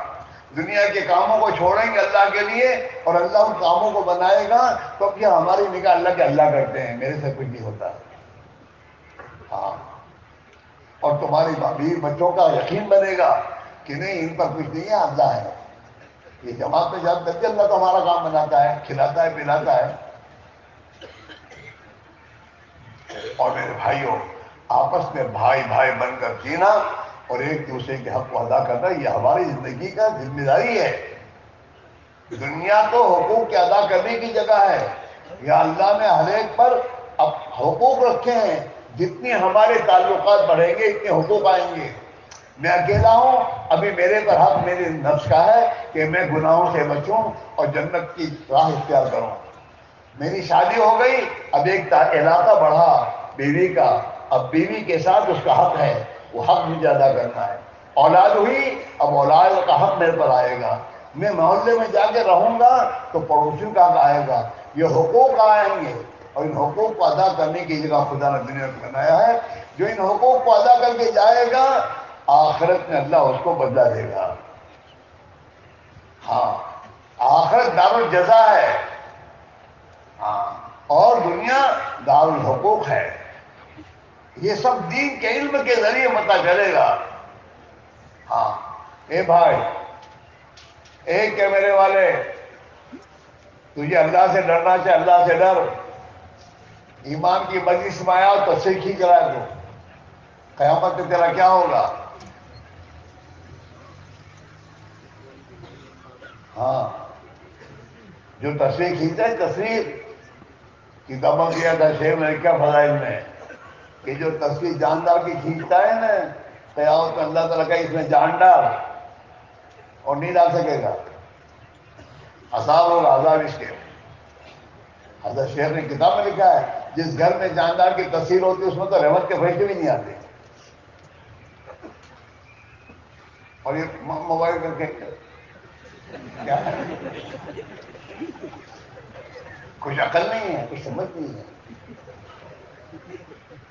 S1: دنیا کے کاموں کو چھوڑیں گے اللہ کے لیے اور اللہ ان کاموں کو بنائے گا تو کیا ہماری نگاہ اللہ کے اللہ کرتے ہیں، میرے سے کچھ نہیں ہوتا. ہاں، اور تمہارے بیوی بچوں کا یقین بنے گا کہ نہیں ان پر کچھ نہیں ہے، اللہ ہے. یہ جماعت میں جان کر کے اللہ تو ہمارا کام بناتا ہے، کھلاتا ہے، پلاتا ہے. اور میرے بھائیوں، آپس میں بھائی بھائی بن کر جینا اور ایک دوسرے کے حق کو ادا کرنا، یہ ہماری زندگی کا ذمہ داری ہے. دنیا تو حقوق کے ادا کرنے کی جگہ ہے. یا اللہ نے ہر ایک پر اب حقوق رکھے ہیں. جتنی ہمارے تعلقات بڑھیں گے اتنے حقوق آئیں گے. میں اکیلا ہوں، ابھی میرے پر حق میرے نفس کا ہے کہ میں گناہوں سے بچوں اور جنت کی راہ اختیار کروں. میری شادی ہو گئی، اب ایک علاقہ بڑھا بیوی کا، اب بیوی کے ساتھ اس کا حق ہے، وہ حق مجھے ادا کرنا ہے. اولاد ہوئی، اب اولاد کا حق میرے پر آئے گا. میں محلے میں جا کے رہوں گا تو پڑوسیوں کا حق آئے گا. یہ حقوق آئیں گے اور ان حقوق کو ادا کرنے کی جگہ خدا نے دنیا کو بنایا ہے. جو ان حقوق کو ادا کر کے جائے گا آخرت میں اللہ اس کو بدلہ دے گا. ہاں، آخرت دار الجزا ہے. ہاں، اور دنیا دار الحقوق ہے. یہ سب دین کے علم کے ذریعے پتہ چلے گا. ہاں، اے بھائی، ایک کہ میرے والے، تجھے اللہ سے ڈرنا چاہے اللہ سے ڈر. ایمان کی مجلس میں آیا تو سے کھینچ رہا ہے. تو قیامت میں تیرا کیا ہوگا؟ ہاں، جو تصویر کھینچتا ہے، تصویر کی دمک دیا تھا شیخ نے کیا فضائل میں کہ جو تصویر جاندار کی کھینچتا ہے نا، قیامت میں اللہ تعالیٰ کا اس میں جان ڈال اور نہیں ڈال سکے گا. عذاب ہوگا، عذاب اس کے. حضرت شیخ نے کتاب میں لکھا ہے جس گھر میں جاندار کی تصویر ہوتی ہے اس میں تو رحمت کے فرشتے بھی نہیں آتے. اور یہ موبائل کر کے کیا ہے؟ کچھ عقل نہیں ہے، کچھ سمجھ نہیں ہے،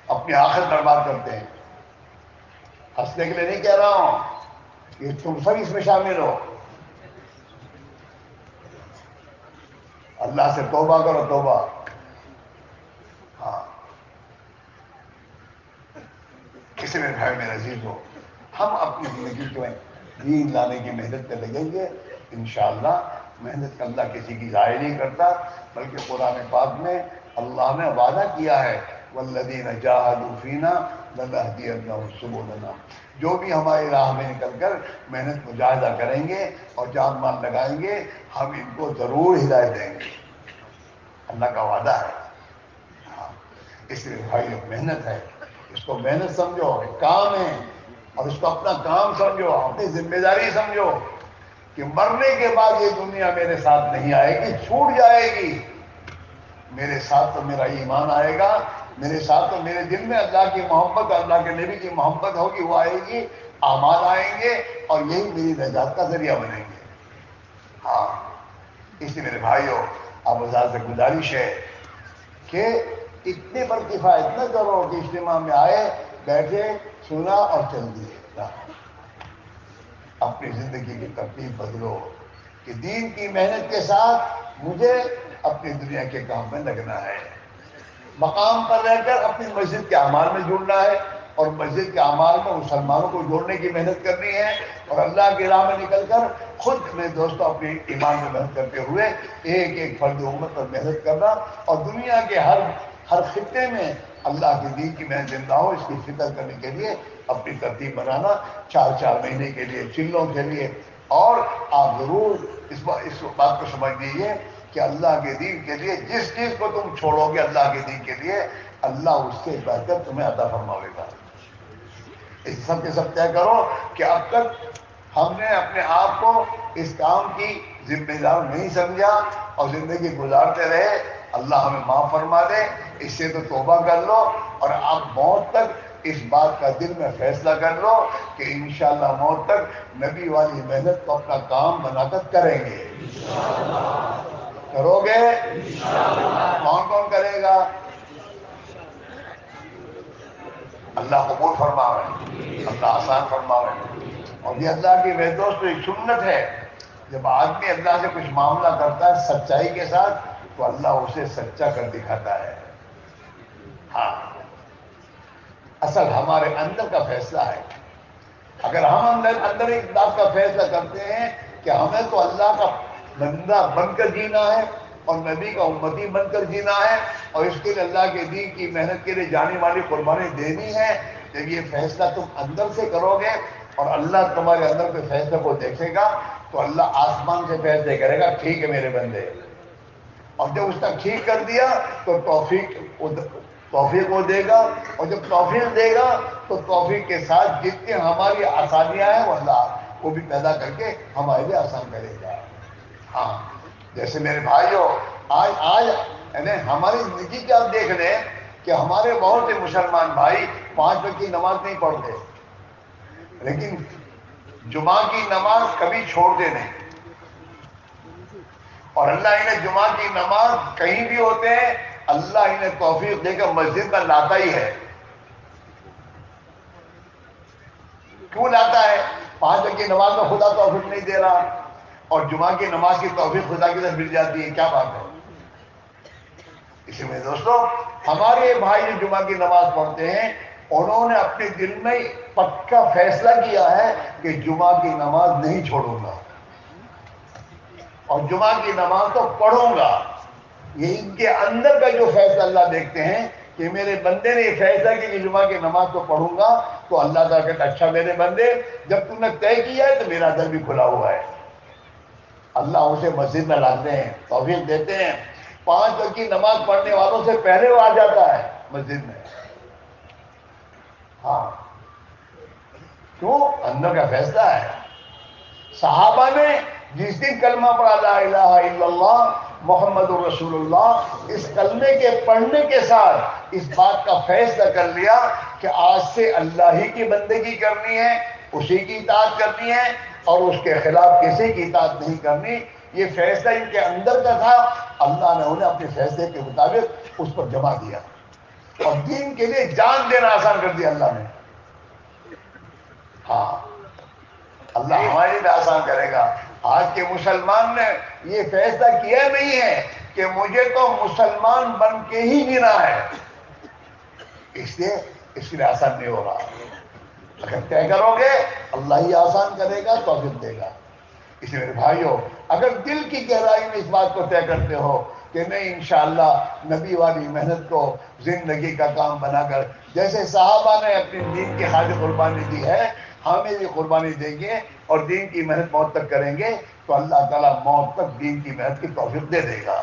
S1: اپنی آخرت برباد کرتے ہیں. ہنسنے کے لیے نہیں کہہ رہا ہوں کہ تم سب اس میں شامل ہو. اللہ سے توبہ کرو، توبہ. ہاں، کسی میں بھائی میرے عزیز ہو، ہم اپنی زندگی کو دین لانے کی محنت پہ لگیں گے انشاءاللہ. محنت کا اللہ کسی کی ضائع نہیں کرتا، بلکہ قرآن پاک میں اللہ نے وعدہ کیا ہے والذین جاہدوا فینا لنہدینہم سبلنا. جو بھی ہماری راہ میں نکل کر محنت مجاہدہ کریں گے اور جان مال لگائیں گے ہم ان کو ضرور ہدایت دیں گے. اللہ کا وعدہ ہے. ہاں، اس لیے بھائی محنت ہے، اس کو محنت سمجھو، کام ہے، اور اس کو اپنا کام سمجھو، اپنی ذمہ داری سمجھو کہ مرنے کے بعد یہ دنیا میرے ساتھ نہیں آئے گی، چھوٹ جائے گی. میرے ساتھ تو میرا ایمان آئے گا، میرے ساتھ تو میرے دل میں اللہ کی محبت، اللہ کے نبی کی محبت ہوگی، وہ آئے گی، اعمال آئیں گے اور یہی میری نجات کا ذریعہ بنیں گے. ہاں، اس لیے میرے بھائیوں، اب حضرات سے گزارش ہے کہ اتنے پر کفایت نہ کرو کہ اجتماع میں آئے، بیٹھے، سنا اور چل دیے. اپنی زندگی کی ترتیب بدلو کہ دین کی محنت کے ساتھ مجھے اپنی دنیا کے کام میں لگنا ہے. مقام پر رہ کر اپنی مسجد کے اعمال میں جڑنا ہے اور مسجد کے اعمال میں مسلمانوں کو جوڑنے کی محنت کرنی ہے. اور اللہ کی راہ میں نکل کر خود میں دوستوں اپنی ایمان میں محنت کرتے ہوئے ایک ایک فرد امت پر محنت کرنا اور دنیا کے ہر خطے میں اللہ کے دین کی محنت زندہ ہو اس کی فکر کرنے کے لیے اپنی ترتیب بنانا 4 مہینے کے لیے چلوں کے لیے. اور آپ ضرور اس بات کو سمجھ لیجیے کہ اللہ کے دین کے لیے جس چیز کو تم چھوڑو گے اللہ کے دین کے لیے اللہ اس سے بہتر تمہیں عطا فرماوے گا. اس سب کے سب طے کرو کہ اب تک ہم نے اپنے آپ کو اس کام کی ذمہ دار نہیں سمجھا اور زندگی گزارتے رہے. اللہ ہمیں معاف فرما دے. اس سے تو توبہ کر لو اور آپ موت تک اس بات کا دل میں فیصلہ کر لو کہ انشاءاللہ موت تک نبی والی محنت کو اپنا کام بنا کر کریں گے. کرو گے؟ کون کون کرے گا؟ اللہ قبول فرماوے، اللہ آسان فرماوے. اور یہ اللہ کی میرے دوست ایک سنت ہے، جب آدمی اللہ سے کچھ معاملہ کرتا ہے سچائی کے ساتھ تو اللہ اسے سچا کر دکھاتا ہے. ہاں، اصل ہمارے اندر کا فیصلہ ہے. اگر ہم اندر ایک بات کا فیصلہ کرتے ہیں کہ ہمیں تو اللہ کا بندہ بن کر جینا ہے اور نبی کا امتی بن کر جینا ہے اور اس کے لیے اللہ کے دین کی محنت کے لیے جانے والی قربانی دینی ہے، جب یہ فیصلہ تم اندر سے کرو گے اور اللہ تمہارے اندر کے فیصلے کو دیکھے گا تو اللہ آسمان سے فیصلے کرے گا، ٹھیک ہے میرے بندے، اور جب اس نے ٹھیک کر دیا تو توفیق وہ دے گا، اور جب توفیق دے گا تو توفیق کے ساتھ جتنے ہماری آسانیاں ہیں وہ اللہ کو بھی پیدا کر کے ہمارے لیے آسان کرے گا۔ ہاں، جیسے میرے بھائیوں، آج یعنی ہماری زندگی کے آپ دیکھ لیں کہ ہمارے بہت سے مسلمان بھائی 5 وقت کی نماز نہیں پڑھتے، لیکن جمعہ کی نماز کبھی چھوڑتے نہیں، اور اللہ انہیں جمعہ کی نماز کہیں بھی ہوتے ہیں اللہ انہیں توفیق دے کر مسجد میں لاتا ہی ہے۔ کیوں لاتا ہے؟ 5 وقت کی نماز میں خدا توفیق نہیں دے رہا اور جمعہ کی نماز کی توفیق خدا کی طرف مل جاتی ہے، کیا بات ہے؟ اسی میں دوستو، ہمارے بھائی جو جمعہ کی نماز پڑھتے ہیں انہوں نے اپنے دل میں پکا فیصلہ کیا ہے کہ جمعہ کی نماز نہیں چھوڑوں گا اور جمعہ کی نماز تو پڑھوں گا۔ یہ ان کے اندر کا جو فیصلہ اللہ دیکھتے ہیں کہ میرے بندے نے یہ فیصلہ کیا کہ جمعہ کی نماز تو پڑھوں گا، تو اللہ تعالیٰ کہتا اچھا میرے بندے، جب تم نے طے کیا ہے تو میرا در بھی کھلا ہوا ہے۔ اللہ اسے مسجد میں لاتے ہیں، توفیق دیتے ہیں، 5 وقت کی نماز پڑھنے والوں سے پہلے وہ آ جاتا ہے مسجد میں۔ ہاں، کیوں؟ اندر کا فیصلہ ہے۔ صحابہ نے جس دن کلمہ پڑھا لا الہ الا اللہ محمد رسول اللہ، اس کلمے کے پڑھنے کے ساتھ اس بات کا فیصلہ کر لیا کہ آج سے اللہ ہی کی بندگی کرنی ہے، اسی کی اطاعت کرنی ہے اور اس کے خلاف کسی کی اطاعت نہیں کرنی۔ یہ فیصلہ ان کے اندر کا تھا، اللہ نے انہیں اپنے فیصلے کے مطابق اس پر جمع دیا اور دین کے لیے جان دینا آسان کر دیا اللہ نے۔ ہاں، اللہ ہمارے لیے آسان کرے گا۔ آج کے مسلمان نے یہ فیصلہ کیا نہیں ہے کہ مجھے تو مسلمان بن کے ہی جینا ہے، اس لیے آسان نہیں ہو رہا۔ اگر طے کرو گے اللہ ہی آسان کرے گا، توفیق دے گا۔ اس لیے میرے بھائیوں، اگر دل کی گہرائی میں اس بات کو طے کرتے ہو کہ نہیں انشاءاللہ نبی والی محنت کو زندگی کا کام بنا کر، جیسے صحابہ نے اپنی دین کی خاطر قربانی دی ہے، ہمیں بھی قربانی دیں گے اور دین کی محنت موت تک کریں گے تو اللہ تعالیٰ موت تک دین کی محنت کی توفیق دے دے گا۔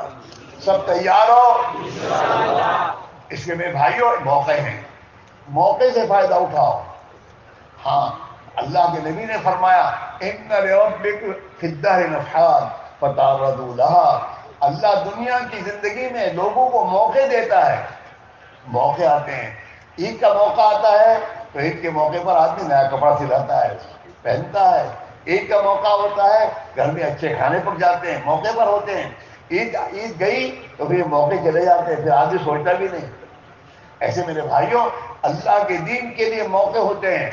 S1: سب تیار ہو؟ اس کے میرے بھائیوں موقع ہیں، موقع سے فائدہ اٹھاؤ۔ ہاں، اللہ کے نبی نے فرمایا ان لربک فی الدہر نفحات فتعرضوا لها۔ اللہ دنیا کی زندگی میں لوگوں کو موقع دیتا ہے، موقع آتے ہیں۔ عید کا موقع آتا ہے تو عید کے موقع پر آدمی نیا کپڑا سلاتا ہے، پہنتا ہے۔ عید کا موقع ہوتا ہے گھر میں اچھے کھانے پک جاتے ہیں، موقع پر ہوتے ہیں۔ عید گئی تو پھر موقع چلے جاتے ہیں، پھر آدمی سوچتا بھی نہیں۔ ایسے میرے بھائیوں، اللہ کے دین کے لیے موقع ہوتے ہیں،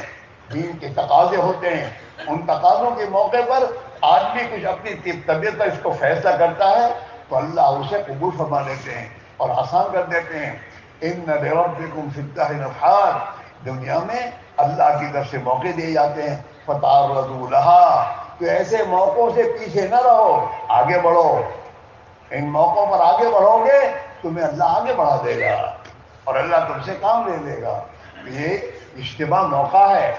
S1: دین کے تقاضے ہوتے ہیں، ان تقاضوں کے موقع پر آدمی کچھ اپنی طبیعت پر اس کو فیصلہ کرتا ہے تو اللہ اسے قبول فرما لیتے ہیں اور آسان کر دیتے ہیں۔ ان لربکم فی الدہر نفحات، دنیا میں اللہ کی طرف سے موقع دیے جاتے ہیں، فتعرضوا لها، تو ایسے موقعوں سے پیچھے نہ رہو، آگے بڑھو۔ ان موقعوں پر آگے بڑھو گے تمہیں اللہ آگے بڑھا دے گا اور اللہ تم سے کام لے لے گا۔ یہ اجتماع موقع ہے،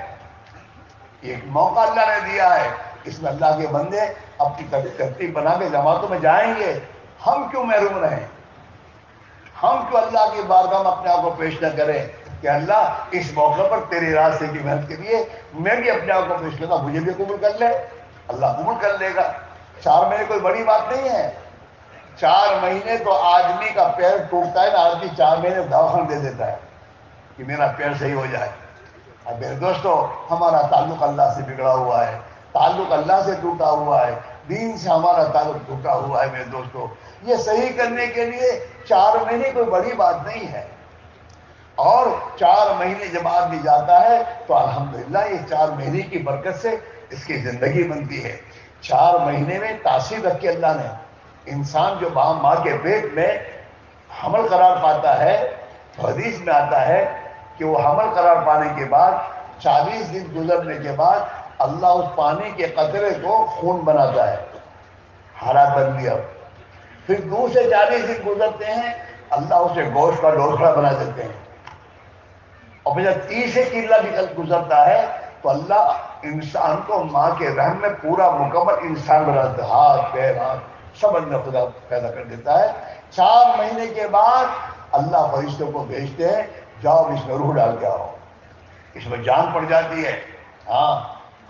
S1: ایک موقع اللہ نے دیا ہے، اس میں اللہ کے بندے اپنی ترتیب بنا کے جماعتوں میں جائیں گے۔ ہم کیوں محروم رہیں؟ ہم کیوں اللہ کی بارگاہ میں اپنے آپ کو پیش نہ کریں کہ اللہ اس موقع پر تیرے راستے کی محنت کے لیے میں بھی اپنے آپ کو پیش کرتا ہوں، مجھے بھی قبول کر لے۔ اللہ قبول کر لے گا۔ 4 مہینے کوئی بڑی بات نہیں ہے۔ 4 مہینے تو آدمی کا پیر ٹوٹتا ہے نا، آدمی 4 مہینے دواخانہ دے دیتا ہے کہ میرا پیر صحیح ہو جائے۔ اب میرے دوستو، ہمارا تعلق اللہ سے بگڑا ہوا ہے، تعلق اللہ سے ٹوٹا ہوا ہے، دین سے ہمارا تعلق ٹوٹا ہوا ہے۔ میرے دوستو، یہ صحیح کرنے کے لیے 4 مہینے کوئی بڑی بات نہیں ہے، اور 4 مہینے جب آدمی جاتا ہے تو الحمدللہ یہ 4 مہینے کی برکت سے اس کی زندگی بنتی ہے۔ 4 مہینے میں تاثیر رکھی اللہ نے۔ انسان جو ماں کے پیٹ میں حمل قرار پاتا ہے، حدیث میں آتا ہے کہ وہ حمل قرار پانے کے بعد 40 دن گزرنے کے بعد اللہ اس پانی کے قطرے کو خون بناتا ہے، حالات بن گیا. پھر دوسرے 40 دن گزرتے ہیں، اللہ اسے گوشت کا ڈوسا بنا دیتے ہیں. اور پھر جب تیسرے قلہ بھی گزرتا ہے تو اللہ انسان کو ماں کے رحم میں پورا مکمل انسان بنا دیتا ہے، ہاتھ پیر آنکھ سب اللہ خدا پیدا کر دیتا ہے. 4 مہینے کے بعد اللہ فرشتوں کو بھیجتے ہیں، جاؤ اس میں روح ڈال کے آؤ. اس میں جان پڑ جاتی ہے، ہاں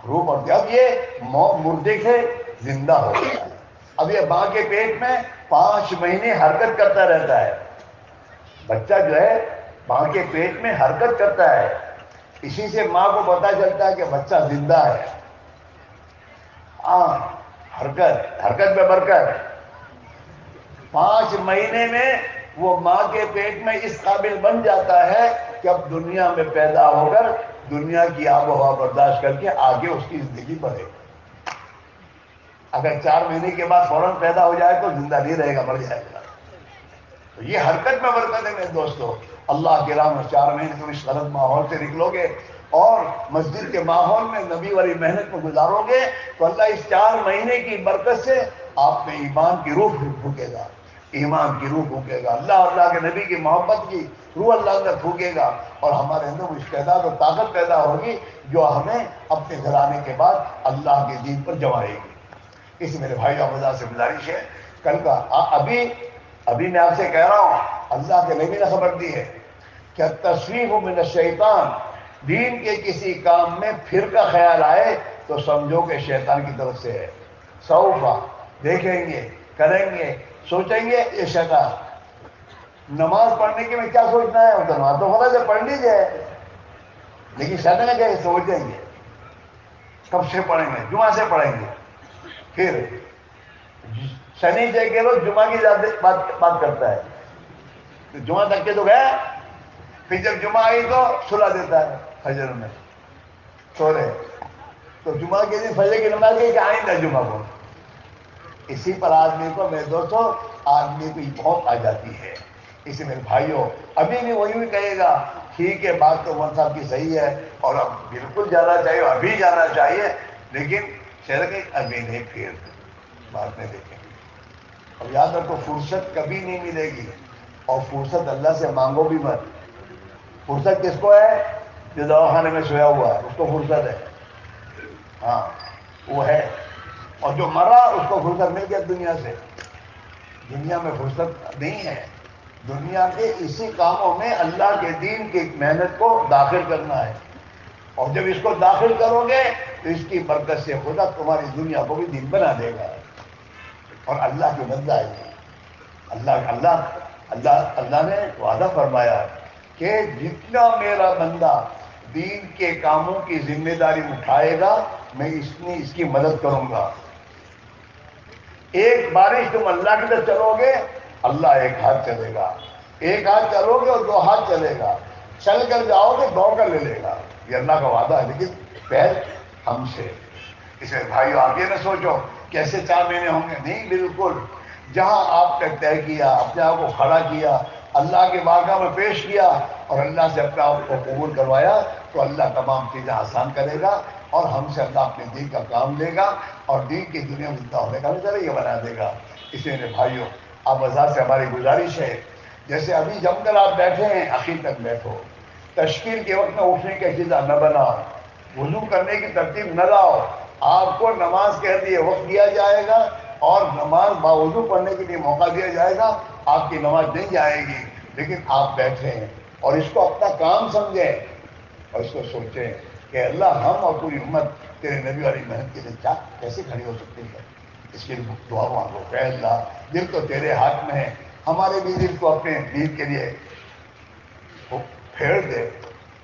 S1: روح پڑتی ہے. اب یہ مردے سے زندہ ہو گیا. اب یہ ماں کے پیٹ میں 5 مہینے حرکت کرتا رہتا ہے. بچہ جو ہے ماں کے پیٹ میں حرکت کرتا ہے، اسی سے ماں کو پتا چلتا ہے کہ بچہ زندہ ہے. ہاں حرکت میں برکت. 5 مہینے میں وہ ماں کے پیٹ میں اس قابل بن جاتا ہے کہ اب دنیا میں پیدا ہو کر دنیا کی آب و ہوا برداشت کر کے آگے اس کی زندگی بڑھے. اگر 4 مہینے کے بعد فوراً پیدا ہو جائے تو زندہ نہیں رہے گا، مر جائے گا. تو یہ حرکت میں برکت ہے میرے دوستو. اللہ کے راہ میں 4 مہینے تم اس غلط ماحول سے نکلو گے اور مسجد کے ماحول میں نبی والی محنت کو گزارو گے تو اللہ اس 4 مہینے کی برکت سے آپ میں ایمان کی روح پھونکے گا. ایمان کی روح پھونکے گا، اللہ کے نبی کی محبت کی روح اللہ اندر پھونکے گا، اور ہمارے اندر وہ استعداد اور طاقت پیدا ہوگی جو ہمیں اپنے گھر آنے کے بعد اللہ کے دین پر جمائے گی. اس میرے بھائی آبادہ سے گزارش ہے، کل کا ابھی میں آپ سے کہہ رہا ہوں، اللہ کے نبی نے خبر دی ہے کہ تصریف من الشیطان، دین کے کسی کام میں پھر کا خیال آئے تو سمجھو کہ شیطان کی طرف سے ہے. سوفا دیکھیں گے، کریں گے، سوچیں گے، یہ شیطان. نماز پڑھنے کے میں کیا سوچنا ہے؟ تو نماز تو فرض ہے، پڑھ لیجیے، لیکن شیطان نے کہا سوچیں گے کب سے پڑھیں گے، جمعہ سے پڑھیں گے. پھر شنی سے کے لوگ جمعہ کی بات کرتا ہے، تو جمعہ تک کے تو گیا، پھر جب جمعہ آئی تو سلا دیتا ہے فجر میں سو رہے. تو جمعہ کے دن فجر کی نماز کے کہ آئندہ جمعہ کو. اسی پر آدمی کو میرے دوستوں آدمی کو بہت آ جاتی ہے. اسی میرے بھائیوں ابھی بھی وہی بھی کہے گا ٹھیک ہے بات تو عمر صاحب کی صحیح ہے اور اب بالکل جانا چاہیے، ابھی جانا چاہیے، لیکن شہر کے ابھی نہیں، پھر بعد میں دیکھیں گے. اور یاد رکھو فرصت کبھی نہیں ملے گی، اور فرصت اللہ سے مانگو بھی مت. فرصت کس کو ہے؟ جو دواخانے میں سویا ہوا ہے اس کو فرصت ہے، ہاں وہ ہے. اور جو مرا اس کو فرصت مل گیا دنیا سے. دنیا میں فرصت نہیں ہے. دنیا کے اسی کاموں میں اللہ کے دین کی محنت کو داخل کرنا ہے، اور جب اس کو داخل کرو گے تو اس کی برکت سے خدا تمہاری دنیا کو بھی دین بنا دے گا. اور اللہ کی مدد آئے گی. اللہ نے وعدہ فرمایا کہ جتنا میرا بندہ دین کے کاموں کی ذمہ داری اٹھائے گا میں اس کی مدد کروں گا. ایک بارش تم اللہ کی طرف چلو گے اللہ ایک ہاتھ چلے گا، ایک ہاتھ چلو گے اور 2 ہاتھ چلے گا، چل کر جاؤ گے دوڑ کر لے لے گا. یہ اللہ کا وعدہ ہے، لیکن پہل ہم سے. اسے بھائیو آپ یہ نہ سوچو کیسے 4 مہینے ہوں گے، نہیں، بالکل جہاں آپ نے طے کیا، اپنے آپ کو کھڑا کیا، اللہ کے بارگاہ میں پیش کیا اور اللہ سے اپنے آپ کو قبول کروایا تو اللہ تمام چیزیں آسان کرے گا، اور ہم سے اللہ اپنے دین کا کام لے گا اور دین کی دنیا میں زندہ ہونے کا بھی ذریعہ بنا دے گا. اس لیے بھائیوں آپ وضاحت سے ہماری گزارش ہے جیسے ابھی جم کر آپ بیٹھے ہیں اخیر تک بیٹھو. تشکیل کے وقت میں اٹھنے کا چیزہ نہ بناؤ، وضو کرنے کی ترتیب نہ لاؤ. آپ کو نماز کے لیے وقت دیا جائے گا اور نماز باوضو پڑھنے کے لیے موقع دیا جائے گا. آپ کی نماز نہیں جائے گی، لیکن آپ بیٹھے ہیں اور اس کو اپنا کام سمجھیں اور اس کو سوچیں کہ اللہ ہم اور پوری امت تیرے نبی والی محنت کے لیے کیسے کھڑی ہو سکتی ہے. اس کے لیے دعا مانگو کہ اللہ دل تو تیرے ہاتھ میں ہے، ہمارے بھی دل کو اپنے دین کے لیے پھیر دے،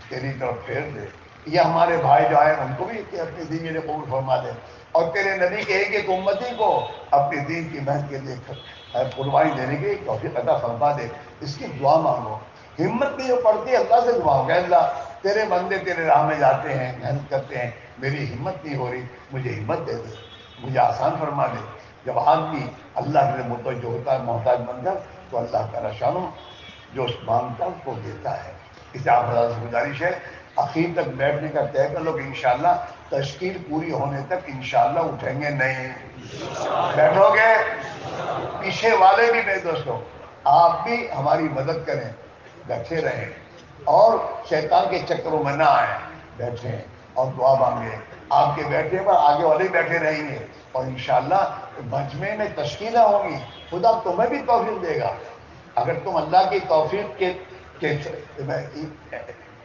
S1: تیری طرف پھیر دے. یہ ہمارے بھائی جو آئے ان کو بھی اپنے دین کے لیے قبول فرما دے، اور تیرے نبی کے ایک امتی کو اپنے دین کی محنت کے لیے قربانی دینے کی توفیق عطا فرما دے. اس کی دعا مانگو. ہمت نہیں جو پڑتی ہے اللہ سے دعا کہ اللہ تیرے بندے تیرے راہ میں جاتے ہیں، محنت کرتے ہیں، میری ہمت نہیں ہو رہی، مجھے ہمت دے دے، مجھے آسان فرما دے. جب آدمی اللہ کے لیے متوجہ ہوتا ہے محتاج بن کر تو اللہ تعالیٰ شانو جو مانگتا ہے اس کو دیتا ہے. اس سے آپ حضرت سے گزارش ہے اخیر تک بیٹھنے کا طے کر لو کہ انشاءاللہ تشکیل پوری ہونے تک انشاءاللہ اٹھیں گے نہیں. بیٹھو گے؟ پیچھے والے بھی میرے دوستوں آپ بھی ہماری مدد کریں، بیٹھے رہیں اور شیطان کے چکروں میں نہ آئیں، بیٹھیں اور دعا مانگیں. آپ کے بیٹھے پر آگے والے بیٹھے رہیں گے اور انشاءاللہ مجمع میں تشکیلیں ہوں گی. خدا تمہیں بھی توفیق دے گا. اگر تم اللہ کی توفیق کے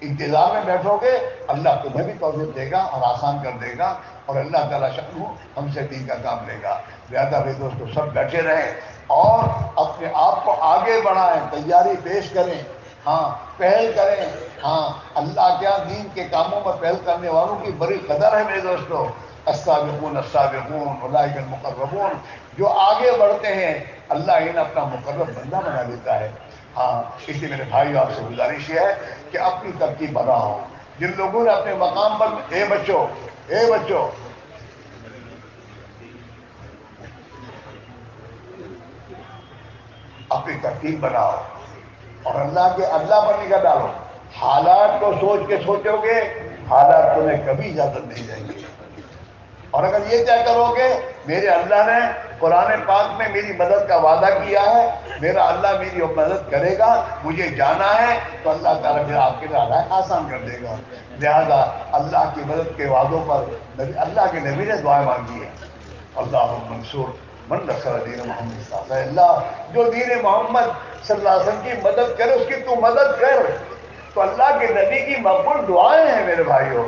S1: انتظار میں بیٹھو گے، اللہ تمہیں بھی توفیق دے گا اور آسان کر دے گا اور اللہ تعالیٰ شأنہ ہم سے دین کا کام لے گا. لہٰذا میرے دوستو سب بیٹھے رہیں اور اپنے آپ کو آگے بڑھائیں، تیاری پیش کریں، ہاں پہل کریں. ہاں اللہ کے دین کے کاموں میں پہل کرنے والوں کی بڑی قدر ہے میرے دوستو. السابقون السابقون اولئک المقربون، جو آگے بڑھتے ہیں اللہ انہیں اپنا مقرب بندہ بنا دیتا ہے. ہاں اس لیے میرے بھائی آپ سے گزارش یہ ہے کہ اپنی ترتیب بناؤ. جن لوگوں نے اپنے مقام پر اے بچوں اپنی ترتیب بناؤ اور اللہ پر نگاہ ڈالو. حالات کو سوچ کے سوچو گے حالات تمہیں کبھی اجازت نہیں دیں گے. اور اگر یہ طے کرو گے میرے اللہ نے قرآن پاک میں میری مدد کا وعدہ کیا ہے، میرا اللہ میری مدد کرے گا، مجھے جانا ہے، تو اللہ تعالیٰ پھر آپ کے لیے آسان کر دے گا. لہذا اللہ کی مدد کے وعدوں پر اللہ کے نبی نے دعائیں مانگی ہے. اللہ منصور من نصر دین محمد صلی اللہ علیہ وسلم، جو دین محمد صلی اللہ علیہ وسلم کی مدد کرے اس کی تو مدد کر. تو اللہ کے نبی کی مقبول دعائیں ہیں میرے بھائیوں.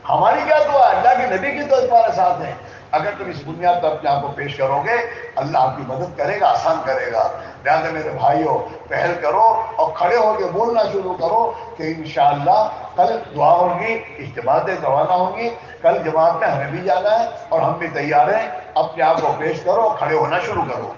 S1: ہماری کیا دعا ہے؟ اللہ کے نبی کی تو ہمارے ساتھ ہیں. اگر تم اس بنیاد پر اپنے آپ کو پیش کرو گے اللہ آپ کی مدد کرے گا، آسان کرے گا. لہٰذا میرے بھائیوں پہل کرو اور کھڑے ہو کے بولنا شروع کرو کہ انشاءاللہ کل دعا ہوگی، اجتماعاتیں روانہ ہوں گی، کل جماعت میں ہمیں بھی جانا ہے اور ہم بھی تیار ہیں. اپنے آپ کو پیش کرو، کھڑے ہونا شروع کرو.